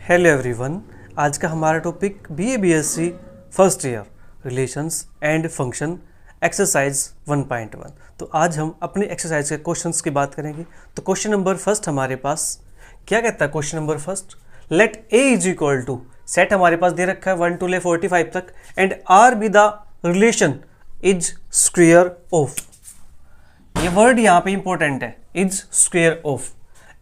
Hello everyone. आज का हमारा topic BA BSc first year relations and function exercise 1.1। तो आज हम अपनी एक्सरसाइज के क्वेश्चंस की बात करेंगे। तो क्वेश्चन नंबर फर्स्ट हमारे पास क्या कहता है? Question number first, let A is equal to, set हमारे पास दे रखा है 1 to 45 तक, and R B the relation is square of. ये वर्ड यहाँ पे इंपॉर्टेंट है, is square of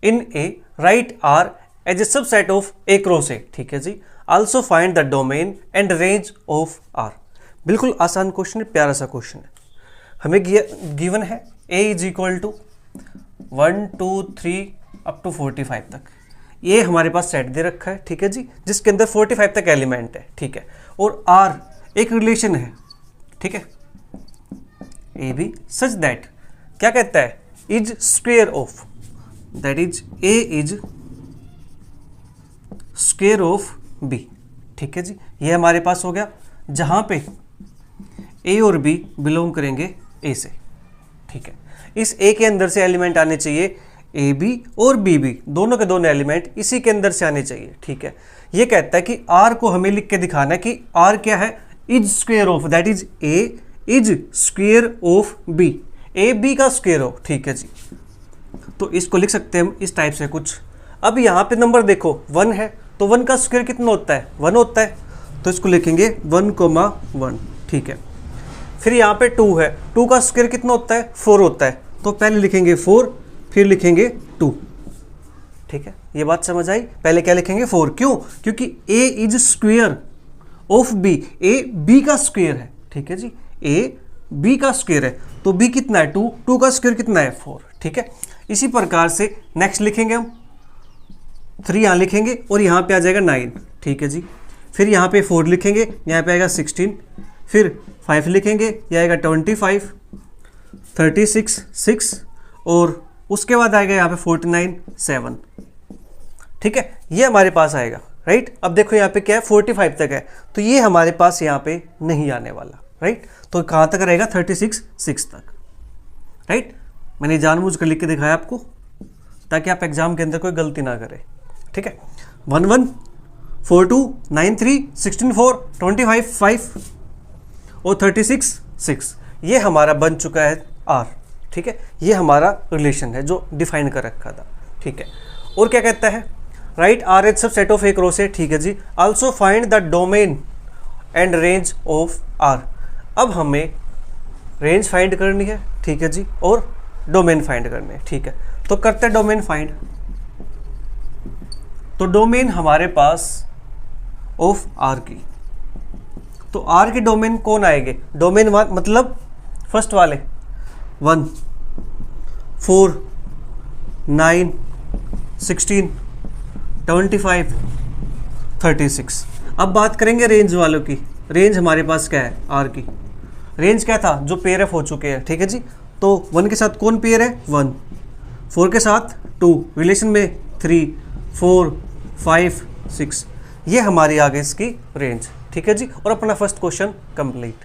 in A, right R as a subset of A cross A. ठीक है जी। Also find the domain and range of R. बिल्कुल आसान question है, प्यारा सा क्वेश्चन है। हमें गिवन है A is equal to 1 2 3 up to 45 तक। ये हमारे पास सेट दे रखा है, ठीक है जी, जिसके अंदर 45 तक एलिमेंट है, ठीक है। और आर एक रिलेशन है, ठीक है, ए बी सच दैट क्या कहता है? Is square of, that is a is square of B. ठीक है जी। ये हमारे पास हो गया, जहां पे ए और बी बिलोंग करेंगे ए से। ठीक है। इस ए के अंदर से एलिमेंट आने चाहिए, ए बी और बी बी दोनों के दोनों एलिमेंट इसी के अंदर से आने चाहिए। ठीक है। ये कहता है कि आर को हमें लिख के दिखाना है कि आर क्या है? Is square of, that is a is square of B, A B का स्क्वेयर ऑफ। ठीक है जी। तो इसको लिख सकते हैं हम इस टाइप से कुछ। अब यहाँ पे नंबर देखो 1 है, तो 1 का स्क्वायर कितना होता है? 1 होता है, तो इसको लिखेंगे 1,1। ठीक है। फिर यहाँ पे 2 है, 2 का स्क्वायर कितना होता है? 4 होता है, तो पहले लिखेंगे 4 फिर लिखेंगे 2। ठीक है। ये बात समझ आई? पहले क्या लिखेंगे? 4। क्यों? क्योंकि A is square of B, A B का स्क्वेयर है। ठीक है जी। ए बी का स्क्वेयर है, तो बी कितना है? 2, 2 का स्क्वेयर कितना है? 4। ठीक है। इसी प्रकार से नेक्स्ट लिखेंगे हम 3 यहाँ लिखेंगे और यहाँ पे आ जाएगा 9। ठीक है जी। फिर यहाँ पे 4 लिखेंगे, यहाँ पे आएगा 16। फिर 5 लिखेंगे, ये आएगा 25, 36 6, और उसके बाद आएगा यहाँ पे 49 7। ठीक है। ये हमारे पास आएगा, राइट। अब देखो यहाँ पे क्या है? 45 तक है, तो ये हमारे पास यहाँ पे नहीं आने वाला, राइट। तो कहाँ तक रहेगा? 36 6 तक, राइट। मैंने जानबूझ कर लिख के दिखाया आपको ताकि आप एग्जाम के अंदर कोई गलती ना करें। ठीक है। 1 1 4 2 9 3 16 4 25 5 और 36 6। ये हमारा बन चुका है आर। ठीक है। ये हमारा रिलेशन है जो डिफाइन कर रखा था। ठीक है। और क्या कहता है? Right R as subset of A cross A. ठीक है जी। Also find the domain and range of R. अब हमें रेंज फाइंड करनी है, ठीक है जी, और डोमेन फाइंड करने हैं। ठीक है। तो करते हैं डोमेन फाइंड। तो डोमेन हमारे पास ऑफ आर की, तो आर के डोमेन कौन आएंगे? डोमेन मतलब फर्स्ट वाले 1 4 9 16 25 36। अब बात करेंगे रेंज वालों की। रेंज हमारे पास क्या है? आर की रेंज क्या था? जो पेयर ऑफ हो चुके हैं। ठीक है जी। तो 1 के साथ कौन पेयर है? 1, 4 के साथ 2, रिलेशन में 3 4 5 6। ये हमारी आगे इसकी रेंज। ठीक है जी। और अपना first question complete.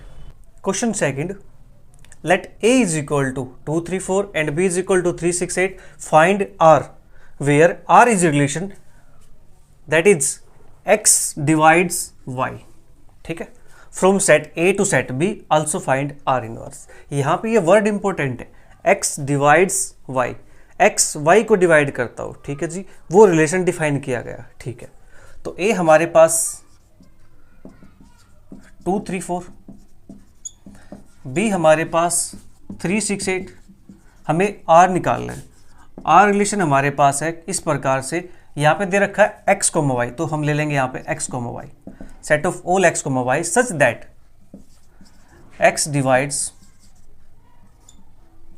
Question second, let A is equal to 2 3 4 and B is equal to 3 6 8। Find R where R is relation that is x divides y. ठीक है। From set A to set B also find R inverse. यहाँ पे ये word important है, x divides y, x y को divide करता हो। ठीक है जी। वो रिलेशन डिफाइन किया गया। ठीक है। तो ए हमारे पास 2 3 4, बी हमारे पास 3 6 8। हमें आर निकालना है। आर रिलेशन हमारे पास है इस प्रकार से, यहाँ पे दे रखा है एक्स कोमा वाई, तो हम ले लेंगे यहाँ पे x comma y, set of all x comma y such that x divides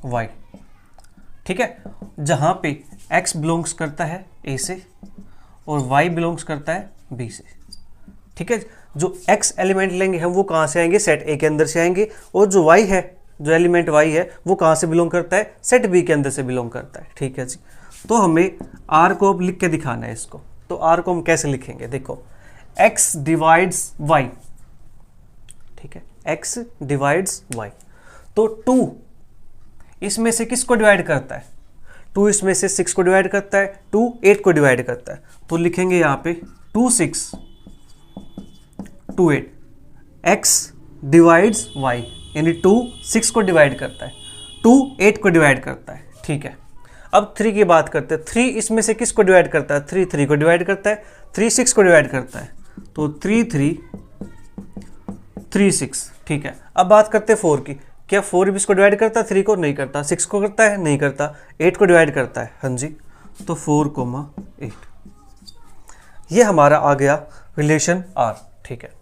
y. ठीक है। जहां पे x बिलोंग्स करता है a से और y बिलोंग्स करता है b से। ठीक है। जो x एलिमेंट लेंगे हम वो कहां से आएंगे? सेट a के अंदर से आएंगे। और जो y है, जो एलिमेंट y है, वो कहां से बिलोंग करता है? सेट b के अंदर से बिलोंग करता है। ठीक है जी। तो हमें r को अब लिख के दिखाना है इसको। तो r को हम कैसे लिखेंगे? देखो x डिवाइड्स y। ठीक है। x divides y। तो 2 इसमें से किसको डिवाइड करता है? 2 इसमें से 6 को डिवाइड करता है, 2 8 को डिवाइड करता है। तो लिखेंगे यहाँ पे 2 6 2 8, x डिवाइड्स y, यानी 2 6 को डिवाइड करता है, 2 8 को डिवाइड करता है, ठीक है। अब 3 की बात करते हैं, 3 इसमें से किसको डिवाइड करता है, 3 3 को डिवाइड करता है, 3 6 को डिवाइड करता है, तो 3 3 3 6, ठीक है। अब बात करते हैं 4 की, क्या 4 भी इसको डिवाइड करता है, 3 को नहीं करता, 6 को करता है नहीं करता, 8 को डिवाइड करता है, हाँ जी, तो 4 8, ये हमारा आ गया रिलेशन R, ठीक है।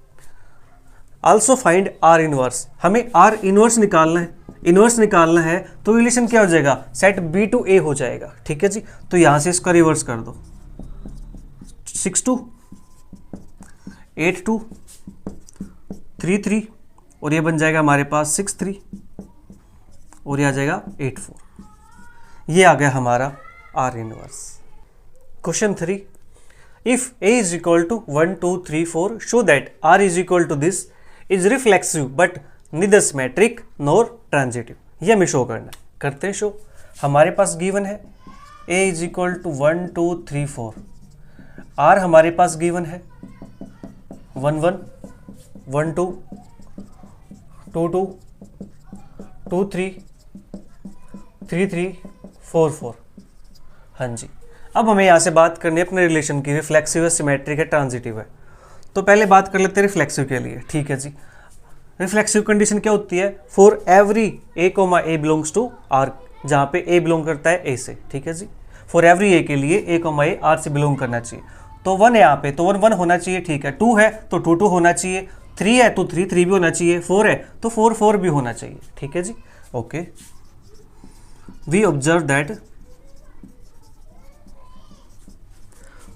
आल्सो फाइंड R इनवर्स, हमें R इनवर्स निकालना है, इनवर्स निकालना है तो रिलेशन क्या हो जाएगा, सेट B टू A हो जाएगा, ठीक है जी। तो यहां से इसका रिवर्स कर दो, 6 2 8 2 3 3, और ये बन जाएगा हमारे पास 6 3, और ये आ जाएगा 8 4, ये आ गया हमारा R inverse. Question 3, if A is equal to 1 2 3 4 show that R is equal to this is reflexive but neither symmetric nor transitive, ये हमें शो करना है, करते हैं शो। हमारे पास गिवन है A is equal to 1 2 3 4, R हमारे पास गिवन है 1 1 1 2 2 2 2 3 3 3 4 4, हाँ जी। अब हमें यहाँ से बात करनी है अपने रिलेशन की, रिफ्लेक्सिव है, सिमेट्रिक है, ट्रांजिटिव है। तो पहले बात कर लेते हैं रिफ्लेक्सिव के लिए, ठीक है जी। रिफ्लेक्सिव कंडीशन क्या होती है, for every A, A belongs to R, जहाँ पे A बिलोंग करता है A से, ठीक है जी। फॉर एवरी A के लिए A, A R से बिलोंग करना चाहिए। तो 1 है यहाँ पे, तो 1 1 होना चाहिए, ठीक है। 2 है तो 2 2 होना चाहिए, 3 है तो 3 3 भी होना चाहिए, 4 है तो 4 4 भी होना चाहिए, ठीक है जी। Okay, we observe that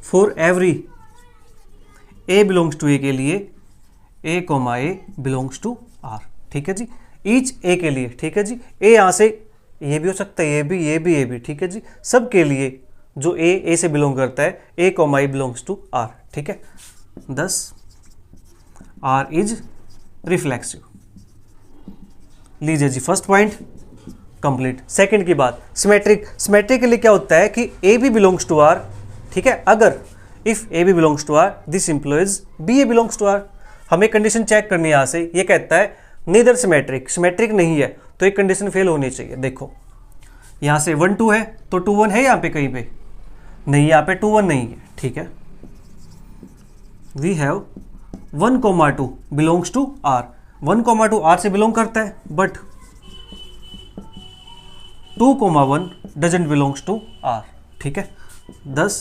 for every A belongs to A के लिए A, A belongs to R, ठीक है जी। ईच A के लिए, ठीक है जी। A यहाँ से ये भी हो सकता है, ये भी, ठीक है जी। सब के लिए जो A से बिलोंग करता है, A, A belongs to R, ठीक है। thus R is reflexive. लीजिए जी, फर्स्ट पॉइंट कंप्लीट। सेकंड की बात, सिमेट्रिक। सिमेट्रिक के लिए क्या होता है कि A भी बिलोंग्स टू R, ठीक है। अगर इफ A भी belongs to R, this implies B belongs to R। हमें कंडीशन चेक करनी है यहाँ से, ये कहता है नीदर सिमेट्रिक, सिमेट्रिक नहीं है, तो एक कंडीशन फेल होनी चाहिए। देखो यहाँ से 1 2 है तो 2 1 है यहाँ पे, कहीं पे नहीं, यहाँ पे 2 1 नहीं है, ठीक है। We have 1 2 belongs to R, 1 2 R से बिलोंग करता है, but 2 1 doesn't belongs to R, ठीक है। thus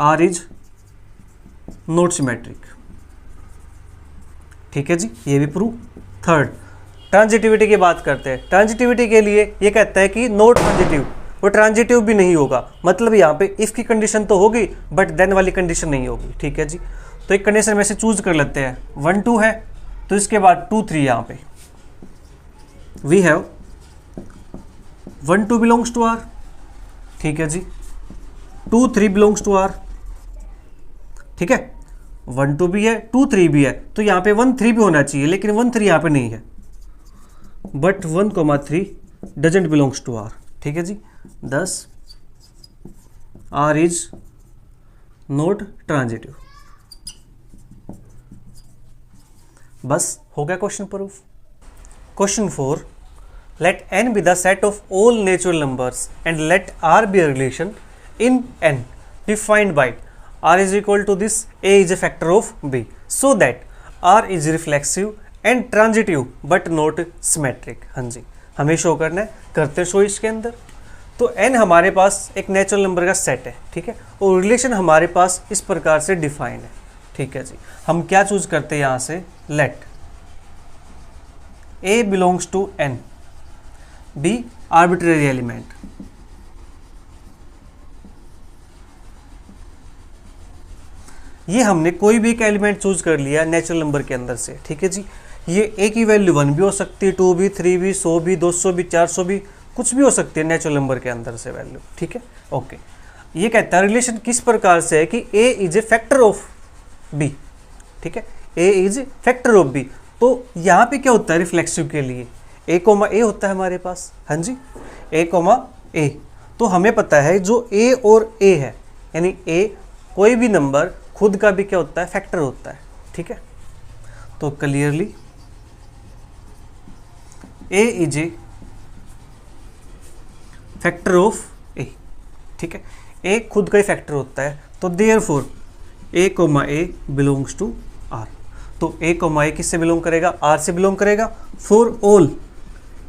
R is not symmetric, ठीक है जी, ये भी प्रूव। थर्ड, ट्रांजिटिविटी की बात करते हैं। ट्रांजिटिविटी के लिए ये कहता है कि नॉट ट्रांजिटिव, वो ट्रांजिटिव भी नहीं होगा, मतलब यहाँ पे इफ की कंडीशन तो होगी बट देन वाली कंडीशन नहीं होगी, ठीक है जी। तो एक कंडीशन में से चूज कर लेते हैं, 1 2 है तो इसके बाद 2 3, यहाँ पे we have 1 2 belongs to R, ठीक है जी। 2 3 बिलोंग्स टू R, ठीक है। 1 2 भी है, 2 3 भी है, तो यहाँ पे 1 3 भी होना चाहिए, लेकिन 1 3 यहाँ पे नहीं है, but 1 3 doesn't belongs to R, ठीक है जी। thus R is not transitive. बस हो गया question proof. Question 4, let n be the set of all natural numbers and let R be a relation in n defined by R is equal to this, A is a factor of B, so that R is reflexive and transitive but not symmetric। हाँ जी, हमें show करना है, करते show इसके अंदर। तो n हमारे पास एक नेचुरल नंबर का सेट है, ठीक है, और रिलेशन हमारे पास इस प्रकार से डिफाइंड है, ठीक है जी। हम क्या चूज करते हैं यहाँ से, let A belongs to n be arbitrary element. ये हमने कोई भी एक एलिमेंट चूज कर लिया नेचुरल नंबर के अंदर से, ठीक है जी। ये A की वैल्यू 1 भी हो सकती है, 2 भी, 3 भी, 100 भी, 200 भी, 400 भी, कुछ भी हो सकती है नेचुरल नंबर के अंदर से वैल्यू, ठीक है। ओके, ये कहता है रिलेशन किस प्रकार से है कि A is a factor of B, ठीक है। A is factor of B। तो यहाँ पे क्या होता है रिफ्लेक्सिव के लिए, A, A होता है हमारे पास, हाँ जी, A, A। तो हमें पता है जो A और A है, यानी A कोई भी नंबर खुद का भी क्या होता है, फैक्टर होता है, ठीक है। तो clearly A is a factor of A, ठीक है। ए खुद का ही फैक्टर होता है, तो therefore A comma A belongs to R. तो ए कोमा ए किससे बिलोंग करेगा, आर से बिलोंग करेगा। For all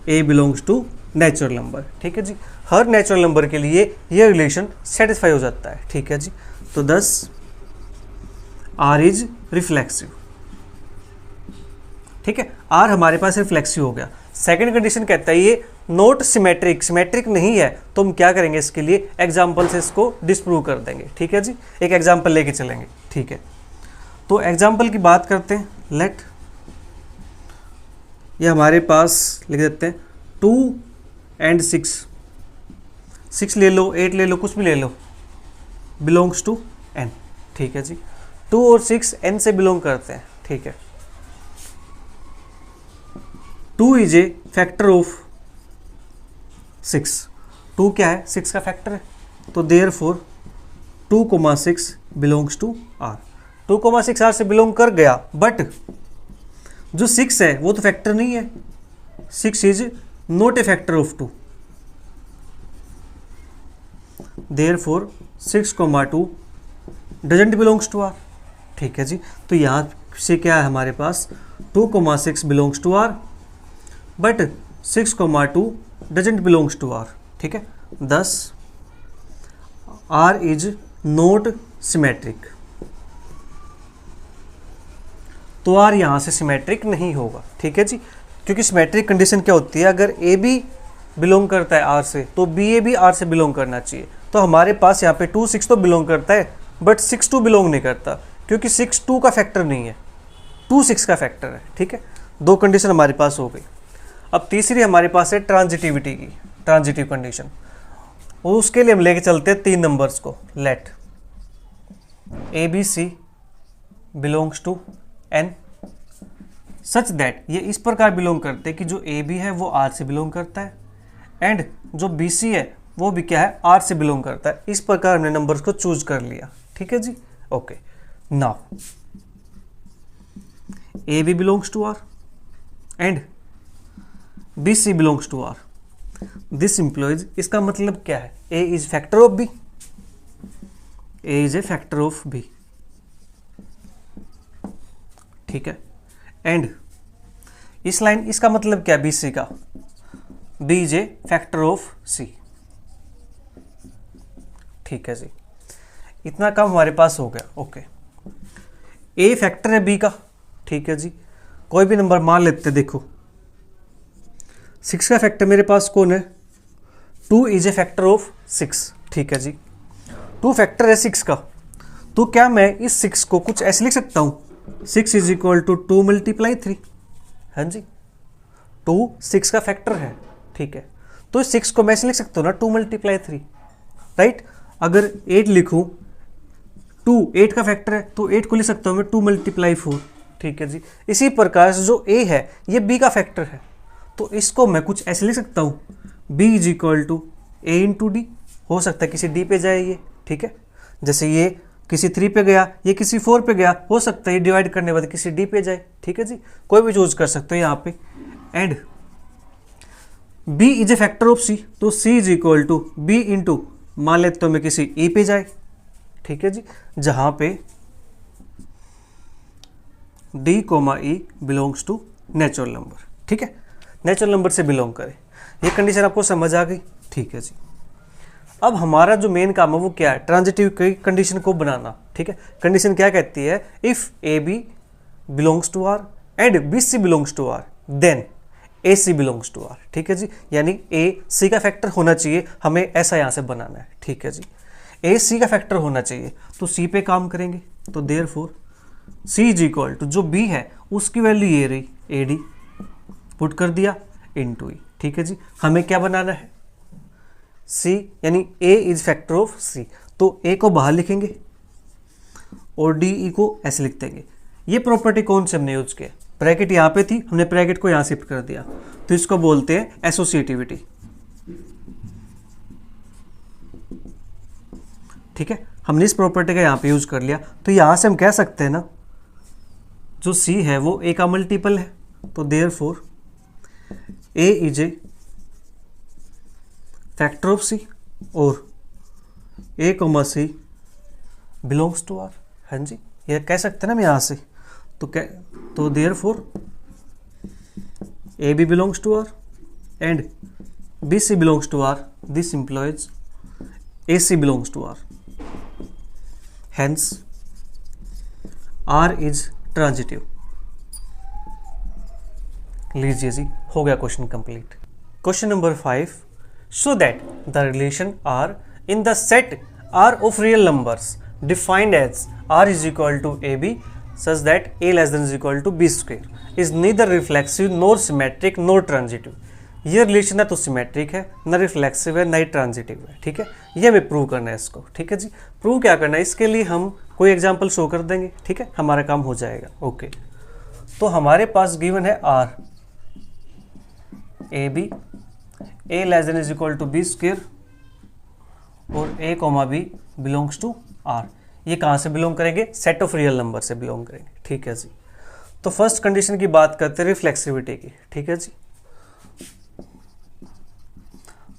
A belongs to natural number, ठीक है जी। हर नेचुरल नंबर के लिए ये रिलेशन सेटिस्फाई हो जाता है, ठीक है जी। तो 10 आर इज रिफ्लेक्सिव, ठीक है। आर हमारे पास रिफ्लेक्सिव हो गया। सेकंड कंडीशन कहता है ये नॉट सिमेट्रिक, सिमेट्रिक नहीं है, तो हम क्या करेंगे, इसके लिए एग्जाम्पल से इसको डिस्प्रूव कर देंगे, ठीक है जी। एक एग्जाम्पल लेके चलेंगे, ठीक है। तो एग्जाम्पल की बात करते हैं। लेट ये हमारे पास लिख देते हैं 2 and 6, 6 ले लो, 8 ले लो, कुछ भी ले लो, बिलोंग्स टू n, ठीक है जी। 2 और 6 n से बिलोंग करते हैं, ठीक है। 2 इज ए फैक्टर ऑफ 6, 2 क्या है, 6 का फैक्टर है। तो therefore 2,6 belongs to r। 2,6 r से बिलोंग कर गया, बट जो 6 है वो तो फैक्टर नहीं है। 6 is not a factor of 2, therefore 6,2 doesn't belongs to R, ठीक है जी। तो यहाँ से क्या है हमारे पास, 2,6 belongs to R, but 6,2 doesn't belongs to R, ठीक है। 10 आर इज नॉट सिमेट्रिक, तो आर यहाँ से सिमेट्रिक नहीं होगा, ठीक है जी। क्योंकि सिमेट्रिक कंडीशन क्या होती है, अगर ए बी बिलोंग करता है आर से, तो बी ए भी आर से बिलोंग करना चाहिए। तो हमारे पास यहाँ पे 2 6 तो बिलोंग करता है, बट 6 2 बिलोंग नहीं करता, क्योंकि 6 2 का फैक्टर नहीं है, 2 6 का फैक्टर है, ठीक है। 2 कंडीशन हमारे पास हो गई। अब तीसरी हमारे पास है ट्रांजिटिविटी की, ट्रांजिटिव कंडीशन। और उसके लिए हम लेके चलते हैं 3 नंबर्स को। Let A B C belongs to N such that, ये इस प्रकार बिलोंग करते हैं कि जो ए बी है वो आर से बिलोंग करता है, एंड जो बी सी है वो भी क्या है, आर से बिलोंग करता है। इस प्रकार हमने नंबर्स को चूज कर लिया, ठीक है जी। Okay, now A B belongs to R and B C belongs to R. This implies, इसका मतलब क्या है, A is factor of B, A is a factor of B, ठीक है। एंड इस लाइन, इसका मतलब क्या है, बी सी का, B is a factor of C, ठीक है जी। इतना काम हमारे पास हो गया। ओके, ए फैक्टर है बी का, ठीक है जी। कोई भी नंबर मान लेते, देखो 6 का फैक्टर मेरे पास कौन है, 2 इज ए फैक्टर ऑफ 6, ठीक है जी। 2 फैक्टर है 6 का, तो क्या मैं इस 6 को कुछ ऐसे लिख सकता हूं, 6 इज इक्वल टू 2 मल्टीप्लाई 3, हाँ जी। 2 6 का फैक्टर है, ठीक है। तो 6 को मैं ऐसे लिख सकता हूँ ना, 2 मल्टीप्लाई 3, राइट। अगर 8 लिखूँ, 2 8 का फैक्टर है, तो 8 को लिख सकता हूँ मैं 2 मल्टीप्लाई 4, ठीक है जी। इसी प्रकार से जो a है ये b का फैक्टर है, तो इसको मैं कुछ ऐसे लिख सकता हूँ, b is equal to a into D. हो सकता है किसी d पे जाए ये, ठीक है। जैसे ये किसी 3 पे गया, ये किसी 4 पे गया, हो सकता है डिवाइड करने के बाद किसी d पे जाए, ठीक है जी। कोई भी चूज कर सकते हो यहाँ पे। And b is a factor of c, तो c is equal to b into, मान लेते तो मैं किसी e पे जाए, ठीक है जी, जहां पे d comma e belongs to natural number, ठीक है। नेचुरल नंबर से बिलोंग करे, ये कंडीशन आपको समझ आ गई, ठीक है जी। अब हमारा जो मेन काम है वो क्या है, ट्रांजिटिव कंडीशन को बनाना, ठीक है। कंडीशन क्या कहती है, if A B belongs to R and B C belongs to R, then A C belongs to R, ठीक है जी। यानी ए सी का फैक्टर होना चाहिए, हमें ऐसा यहाँ से बनाना है, ठीक है जी। ए सी का फैक्टर होना चाहिए, तो सी पे काम करेंगे, तो therefore C is equal to, जो बी है उसकी वैल्यू ये रही, ए डी पुट कर दिया इनटू ई, ठीक है जी। हमें क्या बनाना है, सी, यानी a is factor of c, तो a को बाहर लिखेंगे और डी ई को ऐसे लिख देंगे। ये प्रॉपर्टी कौन से हमने यूज किया, ब्रैकेट यहाँ पे थी, हमने ब्रैकेट को यहाँ शिफ्ट कर दिया, तो इसको बोलते हैं एसोसिएटिविटी, ठीक है। हमने इस प्रॉपर्टी का यहाँ पे यूज कर लिया, तो यहाँ से हम कह सकते हैं ना जो C है वो A का मल्टीपल है, तो therefore A is a factor of C और A, C belongs to R। हाँ जी, ये कह सकते हैं ना हम यहाँ से, तो therefore AB belongs to R and BC belongs to R. This implies AC belongs to R. Hence, R is transitive. लीजिए जी, हो गया question complete. Question number 5, show that the relation R in the set R of real numbers defined as R is equal to AB such that A less than is equal to B square is neither reflexive nor symmetric nor transitive। ये relation ना तो symmetric है, ना reflexive है, ना ही transitive है। ठीक है, ये हमें प्रूव करना है इसको। ठीक है जी, प्रूव क्या करना है, इसके लिए हम कोई एग्जांपल शो कर देंगे। ठीक है, हमारा काम हो जाएगा। ओके, तो हमारे पास गिवन है R A B A less than is equal to B square और A comma B belongs to R। ये कहाँ से बिलोंग करेंगे, सेट ऑफ रियल नंबर से बिलोंग करेंगे। ठीक है जी, तो फर्स्ट कंडीशन की बात करते हैं रिफ्लेक्सिविटी की। ठीक है जी,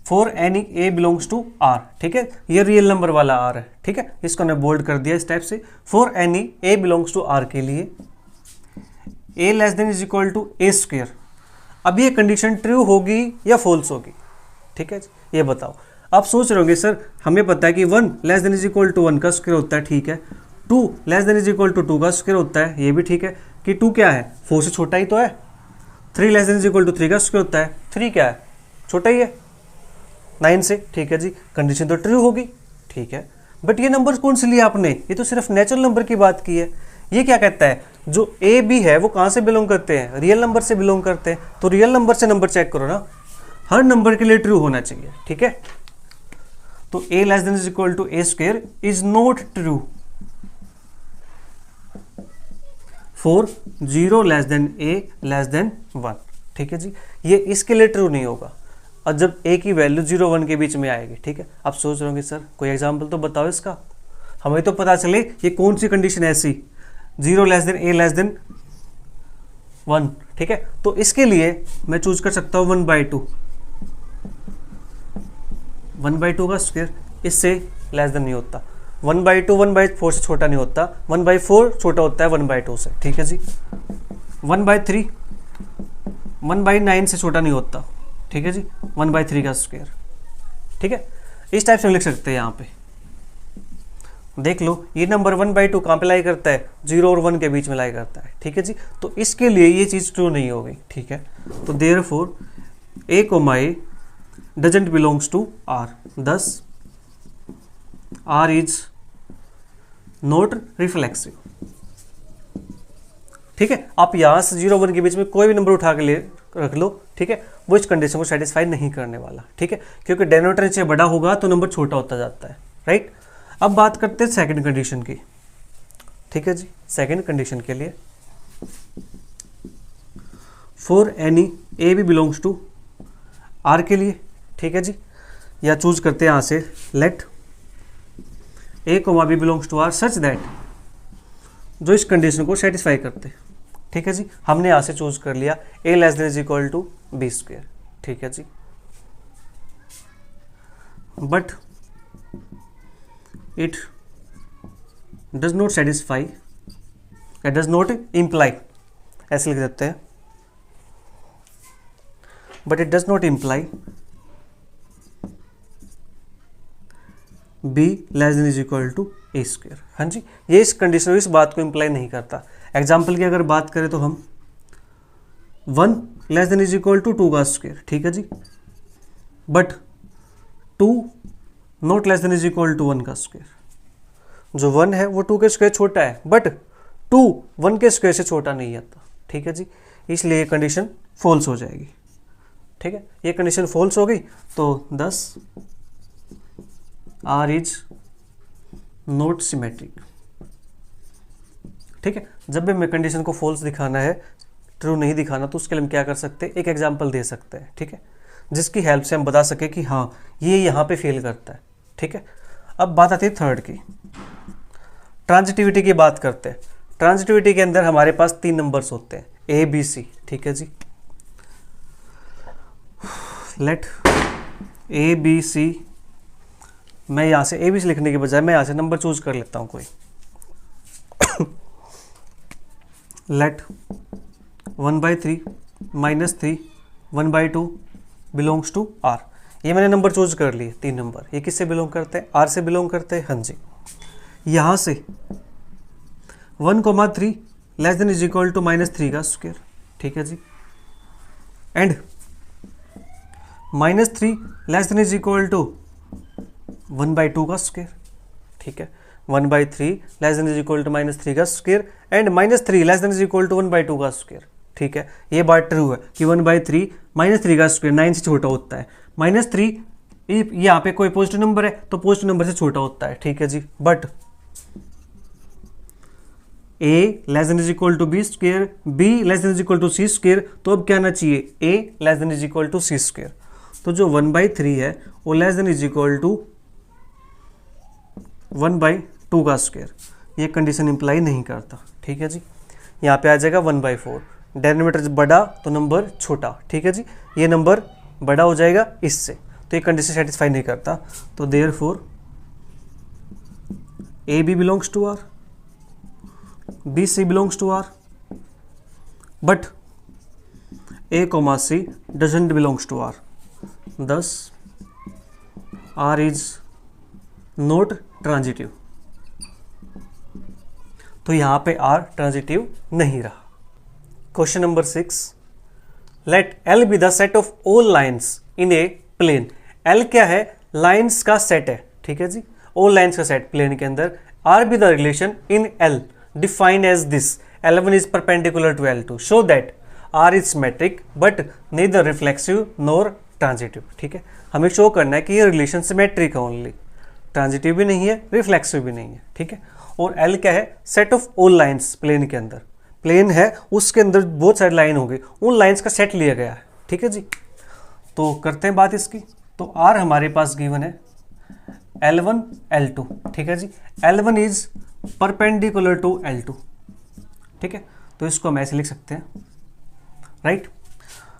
for any A belongs to R। ठीक है, ये रियल नंबर वाला R है। ठीक है, इसको हमने बोल्ड कर दिया इस टाइप से। For any A belongs to R के लिए A less than is equal to A square. अब ये कंडीशन ट्रू होगी या फॉल्स होगी? ठीक है जी, ये बताओ। आप सोच रहे होंगे सर हमें पता है कि 1 less than is equal to 1 का स्क्वायर होता है। ठीक है, 2 less than is equal to 2 का स्क्वायर होता है, ये भी ठीक है कि 2 क्या है, 4 से छोटा ही तो है। 3 less than is equal to 3 का स्क्वायर होता है, 3 क्या है, छोटा ही है 9 से। ठीक है जी, कंडीशन तो ट्रू होगी। ठीक है, बट ये नंबर कौन से लिए आपने, ये तो सिर्फ नेचुरल नंबर की बात की है। ये क्या कहता है, जो A B है वो कहाँ से बिलोंग करते हैं, रियल नंबर से बिलोंग करते हैं। तो रियल नंबर से नंबर चेक करो ना, हर नंबर के लिए ट्रू होना चाहिए। ठीक है, तो A less than is equal to A square is not true for 0 less than A less than 1। ठीक है जी, ये इसके लिए ट्रू नहीं होगा और जब A की वैल्यू 0 1 के बीच में आएगी। ठीक है, आप सोच रहे होंगे सर कोई एग्जांपल तो बताओ इसका, हमें तो पता चले ये कौन सी कंडीशन है ऐसी, 0 less than A less than 1। ठीक है, तो इसके लिए मैं चूज कर सकता हूँ 1/2। 1/2 का स्क्वायर इससे लेस देन नहीं होता, 1/2 1/4 से छोटा नहीं होता, 1/4 छोटा होता है 1/2 से। ठीक है जी, 1/3 1/9 से छोटा नहीं होता। ठीक है जी, 1/3 का स्क्वायर। ठीक है, इस टाइप से लिख सकते हैं। यहाँ पे देख लो ये नंबर 1/2 कहाँ पे लाई करता है, 0 और 1 के बीच में लाई करता है। ठीक है जी, तो इसके लिए ये चीज़ ट्रू नहीं होगी। ठीक है, तो therefore A comma A doesn't belongs to R, thus R is not reflexive. ठीक है, आप यहाँ से 0 1 के बीच में कोई भी नंबर उठा के ले रख लो। ठीक है, वो इस कंडीशन को सेटिस्फाई नहीं करने वाला। ठीक है, क्योंकि डिनोमिनेटर से बड़ा होगा तो नंबर छोटा होता जाता है। राइट, अब बात करते हैं सेकंड कंडीशन की। ठीक है जी, सेकंड कंडीशन के लिए फॉर एनी A भी बिलोंग्स टू R के लिए। ठीक है जी, या चूज करते हैं यहाँ से let A comma B belongs to R such that, जो इस कंडीशन को सेटिस्फाई करते। ठीक है जी, हमने यहाँ से चूज कर लिया A less than is equal to B square. ठीक है जी, but it does not satisfy, it does not imply, ऐसे लिख देते हैं, but it does not imply B less than is equal to A square. हाँ जी, ये इस कंडीशन इस बात को इम्प्लाई नहीं करता। एग्जाम्पल की अगर बात करें तो हम 1 less than is equal to 2 का स्क्वायर। ठीक है जी, but 2 not less than is equal to 1 का स्क्वायर। जो 1 है वो 2 के स्क्वायर छोटा है, बट 2 1 के स्क्वायर से छोटा नहीं आता। ठीक है जी, इसलिए ये कंडीशन फॉल्स हो जाएगी। ठीक है, ये कंडीशन फॉल्स हो गई तो 10 R इज नॉट सिमेट्रिक। ठीक है, जब भी हमें कंडीशन को फॉल्स दिखाना है, ट्रू नहीं दिखाना, तो उसके लिए हम क्या कर सकते हैं, एक एग्जांपल दे सकते हैं। ठीक है, जिसकी हेल्प से हम बता सके कि हाँ ये यहाँ पे फेल करता है। ठीक है, अब बात आती है थर्ड की, ट्रांजिटिविटी की बात करते हैं। ट्रांजिटिविटी के अंदर हमारे पास 3 नंबर्स होते हैं ए बी सी, ठीक है जी। लेट ए बी सी, मैं यहाँ से ए बी सी लिखने के बजाय मैं यहाँ से नंबर चूज कर लेता हूँ कोई। Let 1/3 -3 1/2 belongs to R. ये मैंने नंबर चूज कर लिए 3 नंबर। ये किससे बिलोंग करते हैं? आर से बिलोंग करते हैं, हाँ जी। यहाँ से 1,3 less than is equal to -3 का स्क्वायर, ठीक है जी। And -3 less than is equal to 1/2 का स्क्वायर, ठीक है। 1/3 less than is equal to -3 का square and -3 less than is equal to 1/2 का स्क्वायर, ठीक है। ये बात ट्रू है कि 1/3 -3 का स्क्वायर 9 से छोटा होता है। -3 यहाँ पे कोई पॉजिटिव नंबर है तो पॉजिटिव नंबर से छोटा होता है, ठीक है जी। But a less than is equal to B square, b less than is equal to C square, तो अब क्या आना चाहिए? a less than is equal to C square. तो जो 1/3 है वो less than is equal to 1/2 का स्क्वायर, ये कंडीशन इंप्लाई नहीं करता, ठीक है जी। यहाँ पे आ जाएगा 1/4, डेनोमिनेटर बड़ा तो नंबर छोटा, ठीक है जी। ये नंबर बड़ा हो जाएगा इससे, तो ये कंडीशन सेटिस्फाई नहीं करता। तो therefore A B belongs to R, B C belongs to R, but A comma C doesn't belongs to R, thus R is not transitive। तो यहां पे R ट्रांजिटिव नहीं रहा। Question number 6, let L be the set of all lines in a plane. L क्या है? Lines का set है, ठीक है जी। ऑल लाइन्स का सेट प्लेन के अंदर। R be the relation in L defined as this, L1 is perpendicular to L2, show that R is symmetric but neither reflexive nor transitive, ठीक है। हमें शो करना है कि ये रिलेशन सिमेट्रिक है ओनली, ट्रांजिटिव भी नहीं है, रिफ्लेक्सिव भी नहीं है, ठीक है। और L क्या है? Set of all lines plane के अंदर। प्लेन है उसके अंदर बहुत सारी लाइन होंगी, उन लाइंस का सेट लिया गया है, ठीक है जी। तो करते हैं बात इसकी। तो R हमारे पास गिवन है L1 L2, ठीक है जी। L1 is perpendicular to L2, ठीक है। तो इसको हम ऐसे लिख सकते हैं, right.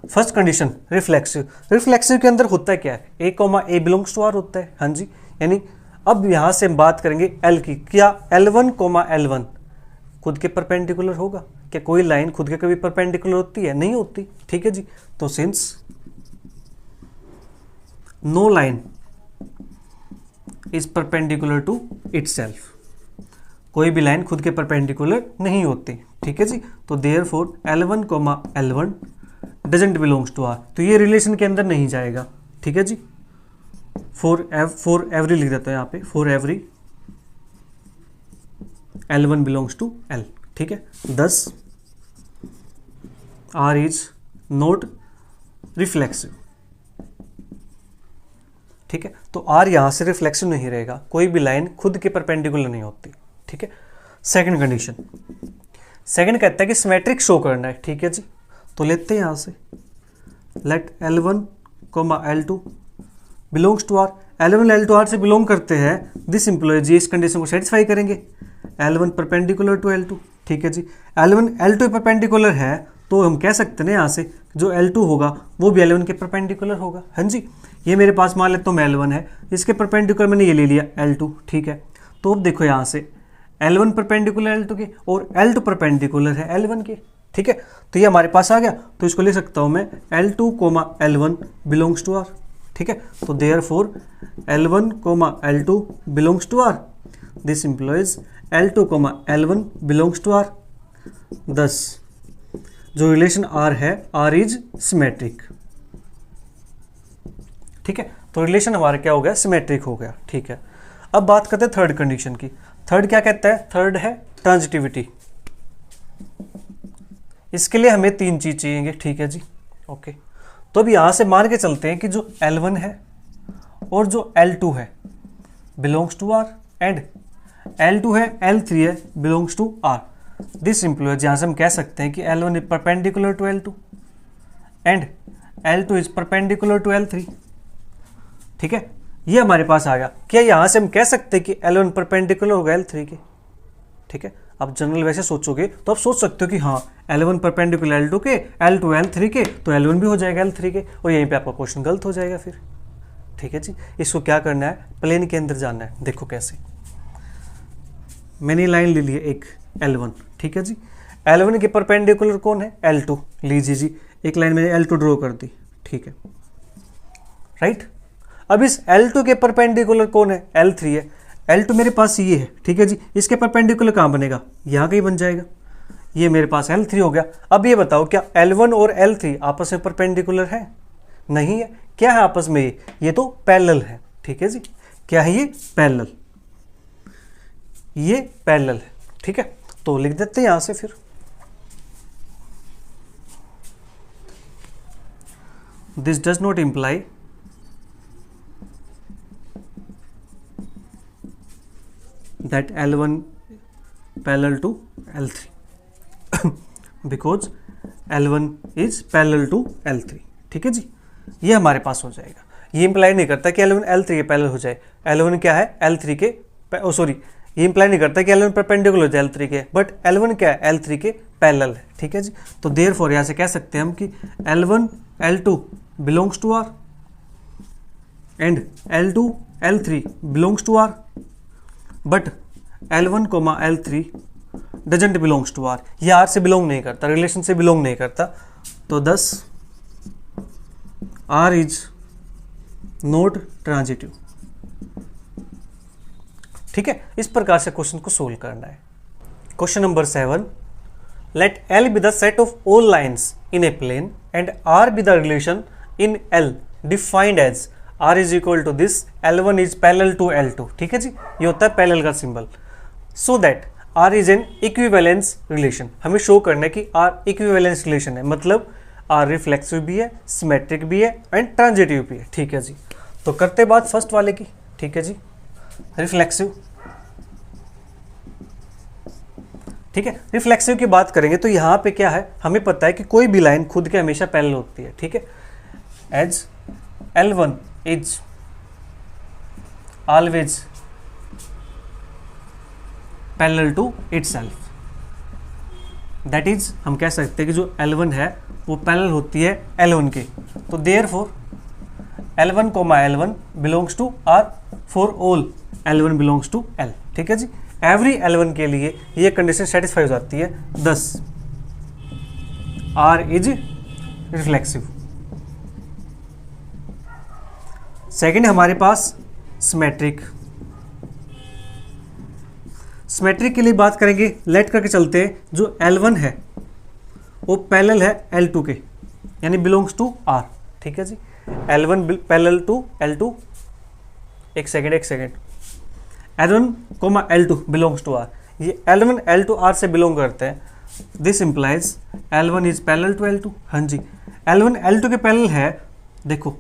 First condition reflexive. Reflexive के अंदर होता है क्या है? A comma A belongs to R होता है, हाँ जी। यानी अब यहां से हम बात करेंगे एल की। क्या L1 कॉमा L1 खुद के परपेंडिकुलर होगा? क्या कोई लाइन खुद के कभी परपेंडिकुलर होती है? नहीं होती, ठीक है जी। तो since no line is perpendicular to itself, कोई भी लाइन खुद के परपेंडिकुलर नहीं होती, ठीक है जी। तो therefore L1 comma L1 doesn't belongs to R, तो ये रिलेशन के अंदर नहीं जाएगा, ठीक है जी। फॉर एवरी लिख देता है यहाँ पे, for every L1 belongs to L, ठीक है। thus R is not reflexive, ठीक है। तो R यहां से रिफ्लेक्सिव नहीं रहेगा, कोई भी लाइन खुद के परपेंडिकुलर नहीं होती, ठीक है। सेकंड कंडीशन, सेकंड कहता है कि सिमेट्रिक शो करना है, ठीक है जी। तो लेते हैं यहां से let L1 comma L2 belongs to R. L1 L2 R से बिलोंग करते हैं, दिस इंप्लॉयज इस कंडीशन को सेटिस्फाई करेंगे। L1 परपेंडिकुलर टू L2, ठीक है जी। L1 L2 परपेंडिकुलर है तो हम कह सकते हैं यहाँ से जो L2 होगा वो भी L1 के परपेंडिकुलर होगा, हाँ जी। ये मेरे पास मान लेता हूँ L1 है, इसके परपेंडिकुलर मैंने ये ले लिया L2, ठीक है। तो अब देखो यहाँ से L1 परपेंडिकुलर L2 के और L2 परपेंडिकुलर है L1 के, ठीक है। तो ये हमारे पास आ गया, तो इसको लिख सकता हूँ मैं L2 comma L1 belongs to R, ठीक है। तो therefore L1 comma L2 belongs to R, this implies L2 comma L1 belongs to R, thus जो रिलेशन R है R इज सिमेट्रिक, ठीक है। तो रिलेशन हमारा क्या हो गया? सिमेट्रिक हो गया, ठीक है। अब बात करते हैं थर्ड कंडीशन की। थर्ड क्या कहता है? थर्ड है ट्रांजिटिविटी। इसके लिए हमें 3 चीज चाहिए, ठीक है जी, ओके। तो अब यहां से मान के चलते हैं कि जो L1 है और जो L2 है belongs to R and L2 है L3 है belongs to R. This implies यहां से हम कह सकते हैं कि L1 is perpendicular to L2 and L2 is perpendicular to L3, ठीक है। ये हमारे पास आ गया। क्या यहाँ से हम कह सकते हैं कि L1 परपेंडिकुलर होगा L3 के? ठीक है, आप जनरल वैसे सोचोगे तो आप सोच सकते हो कि हाँ L1 परपेंडिकुलर L2 के, L2 L3 के, तो L1 भी हो जाएगा L3 के, और यहीं पे आपका क्वेश्चन गलत हो जाएगा फिर। ठीक है जी, इसको क्या करना है, प्लेन के अंदर जाना है। देखो कैसे, मैंने लाइन ले ली है एक L1, ठीक है जी। L1 के परपेंडिकुलर कौन है, L2 लीजिए जी, एक लाइन मैंने L2 ड्रॉ कर दी, ठीक है राइट। अब इस L2 के परपेंडिकुलर कौन है, L3 है। L2 मेरे पास ये है, ठीक है जी, इसके परपेंडिकुलर कहाँ बनेगा, यहाँ कहीं बन जाएगा, ये मेरे पास L3 हो गया। अब ये बताओ क्या L1 और L3 आपस में परपेंडिकुलर है, नहीं है। क्या है आपस में, ये तो पैरेलल है, ठीक है जी। क्या है ये, पैरेलल, ये पैरेलल है, ठीक है। तो लिख देते हैं यहां से फिर, this does not imply that L1 parallel to L3 because L1 is parallel to L3, ठीक है जी। ये हमारे पास हो जाएगा। ये इंप्लाई नहीं करता कि L1 L3 के पैरेलल हो जाए। L1 क्या है, L3 के ये इंप्लाई नहीं करता कि L1 परपेंडिकुलर हो जाए L3 के, बट L1 क्या है, L3 के पैरेलल है, ठीक है जी। तो देयरफॉर यहाँ से कह सकते हैं हम कि L1 L2 belongs to R and L2 L3 belongs to R, but L1, L3 doesn't belongs to R। ये R से बिलोंग नहीं करता, रिलेशन से बिलोंग नहीं करता, तो thus R is not transitive. ठीक है, इस प्रकार से क्वेश्चन को सोल्व करना है। Question number 7, let L be the set of all lines in a plane and R be the relation in L defined as R is equal to this, L1 is parallel to L2, ठीक है जी। ये होता है parallel का symbol. So that R is an equivalence relation. हमें show करना है कि R इक्विवेलेंस रिलेशन है, मतलब R रिफ्लेक्सिव भी है, सिमेट्रिक भी है एंड ट्रांजिटिव भी है, ठीक है जी। तो करते बात फर्स्ट वाले की, ठीक है जी, रिफ्लेक्सिव। ठीक है, रिफ्लेक्सिव की बात करेंगे तो यहाँ पे क्या है, हमें पता है कि कोई भी लाइन खुद के हमेशा पैरेलल होती है, ठीक है। As L1 is always parallel to itself, that is हम कह सकते हैं कि जो L1 है वो पैरेलल होती है L1 के। तो therefore L1, L1 belongs to R for all L1 belongs to L, ठीक है जी। एवरी L1 के लिए ये कंडीशन सेटिस्फाई हो जाती है, thus R is reflexive. Second हमारे पास सिमेट्रिक। सिमेट्रिक के लिए बात करेंगे, लेट करके चलते हैं, जो L1 है वो पैरेलल है L2 के, यानी बिलोंग्स टू R, ठीक है जी। L1 पैरेलल टू L2, एक second, L1, L2 belongs to R। ये L1 L2 R से बिलोंग करते हैं, this implies L1 is parallel to L2। हाँ जी, L1 L2 के पैरेलल है। देखो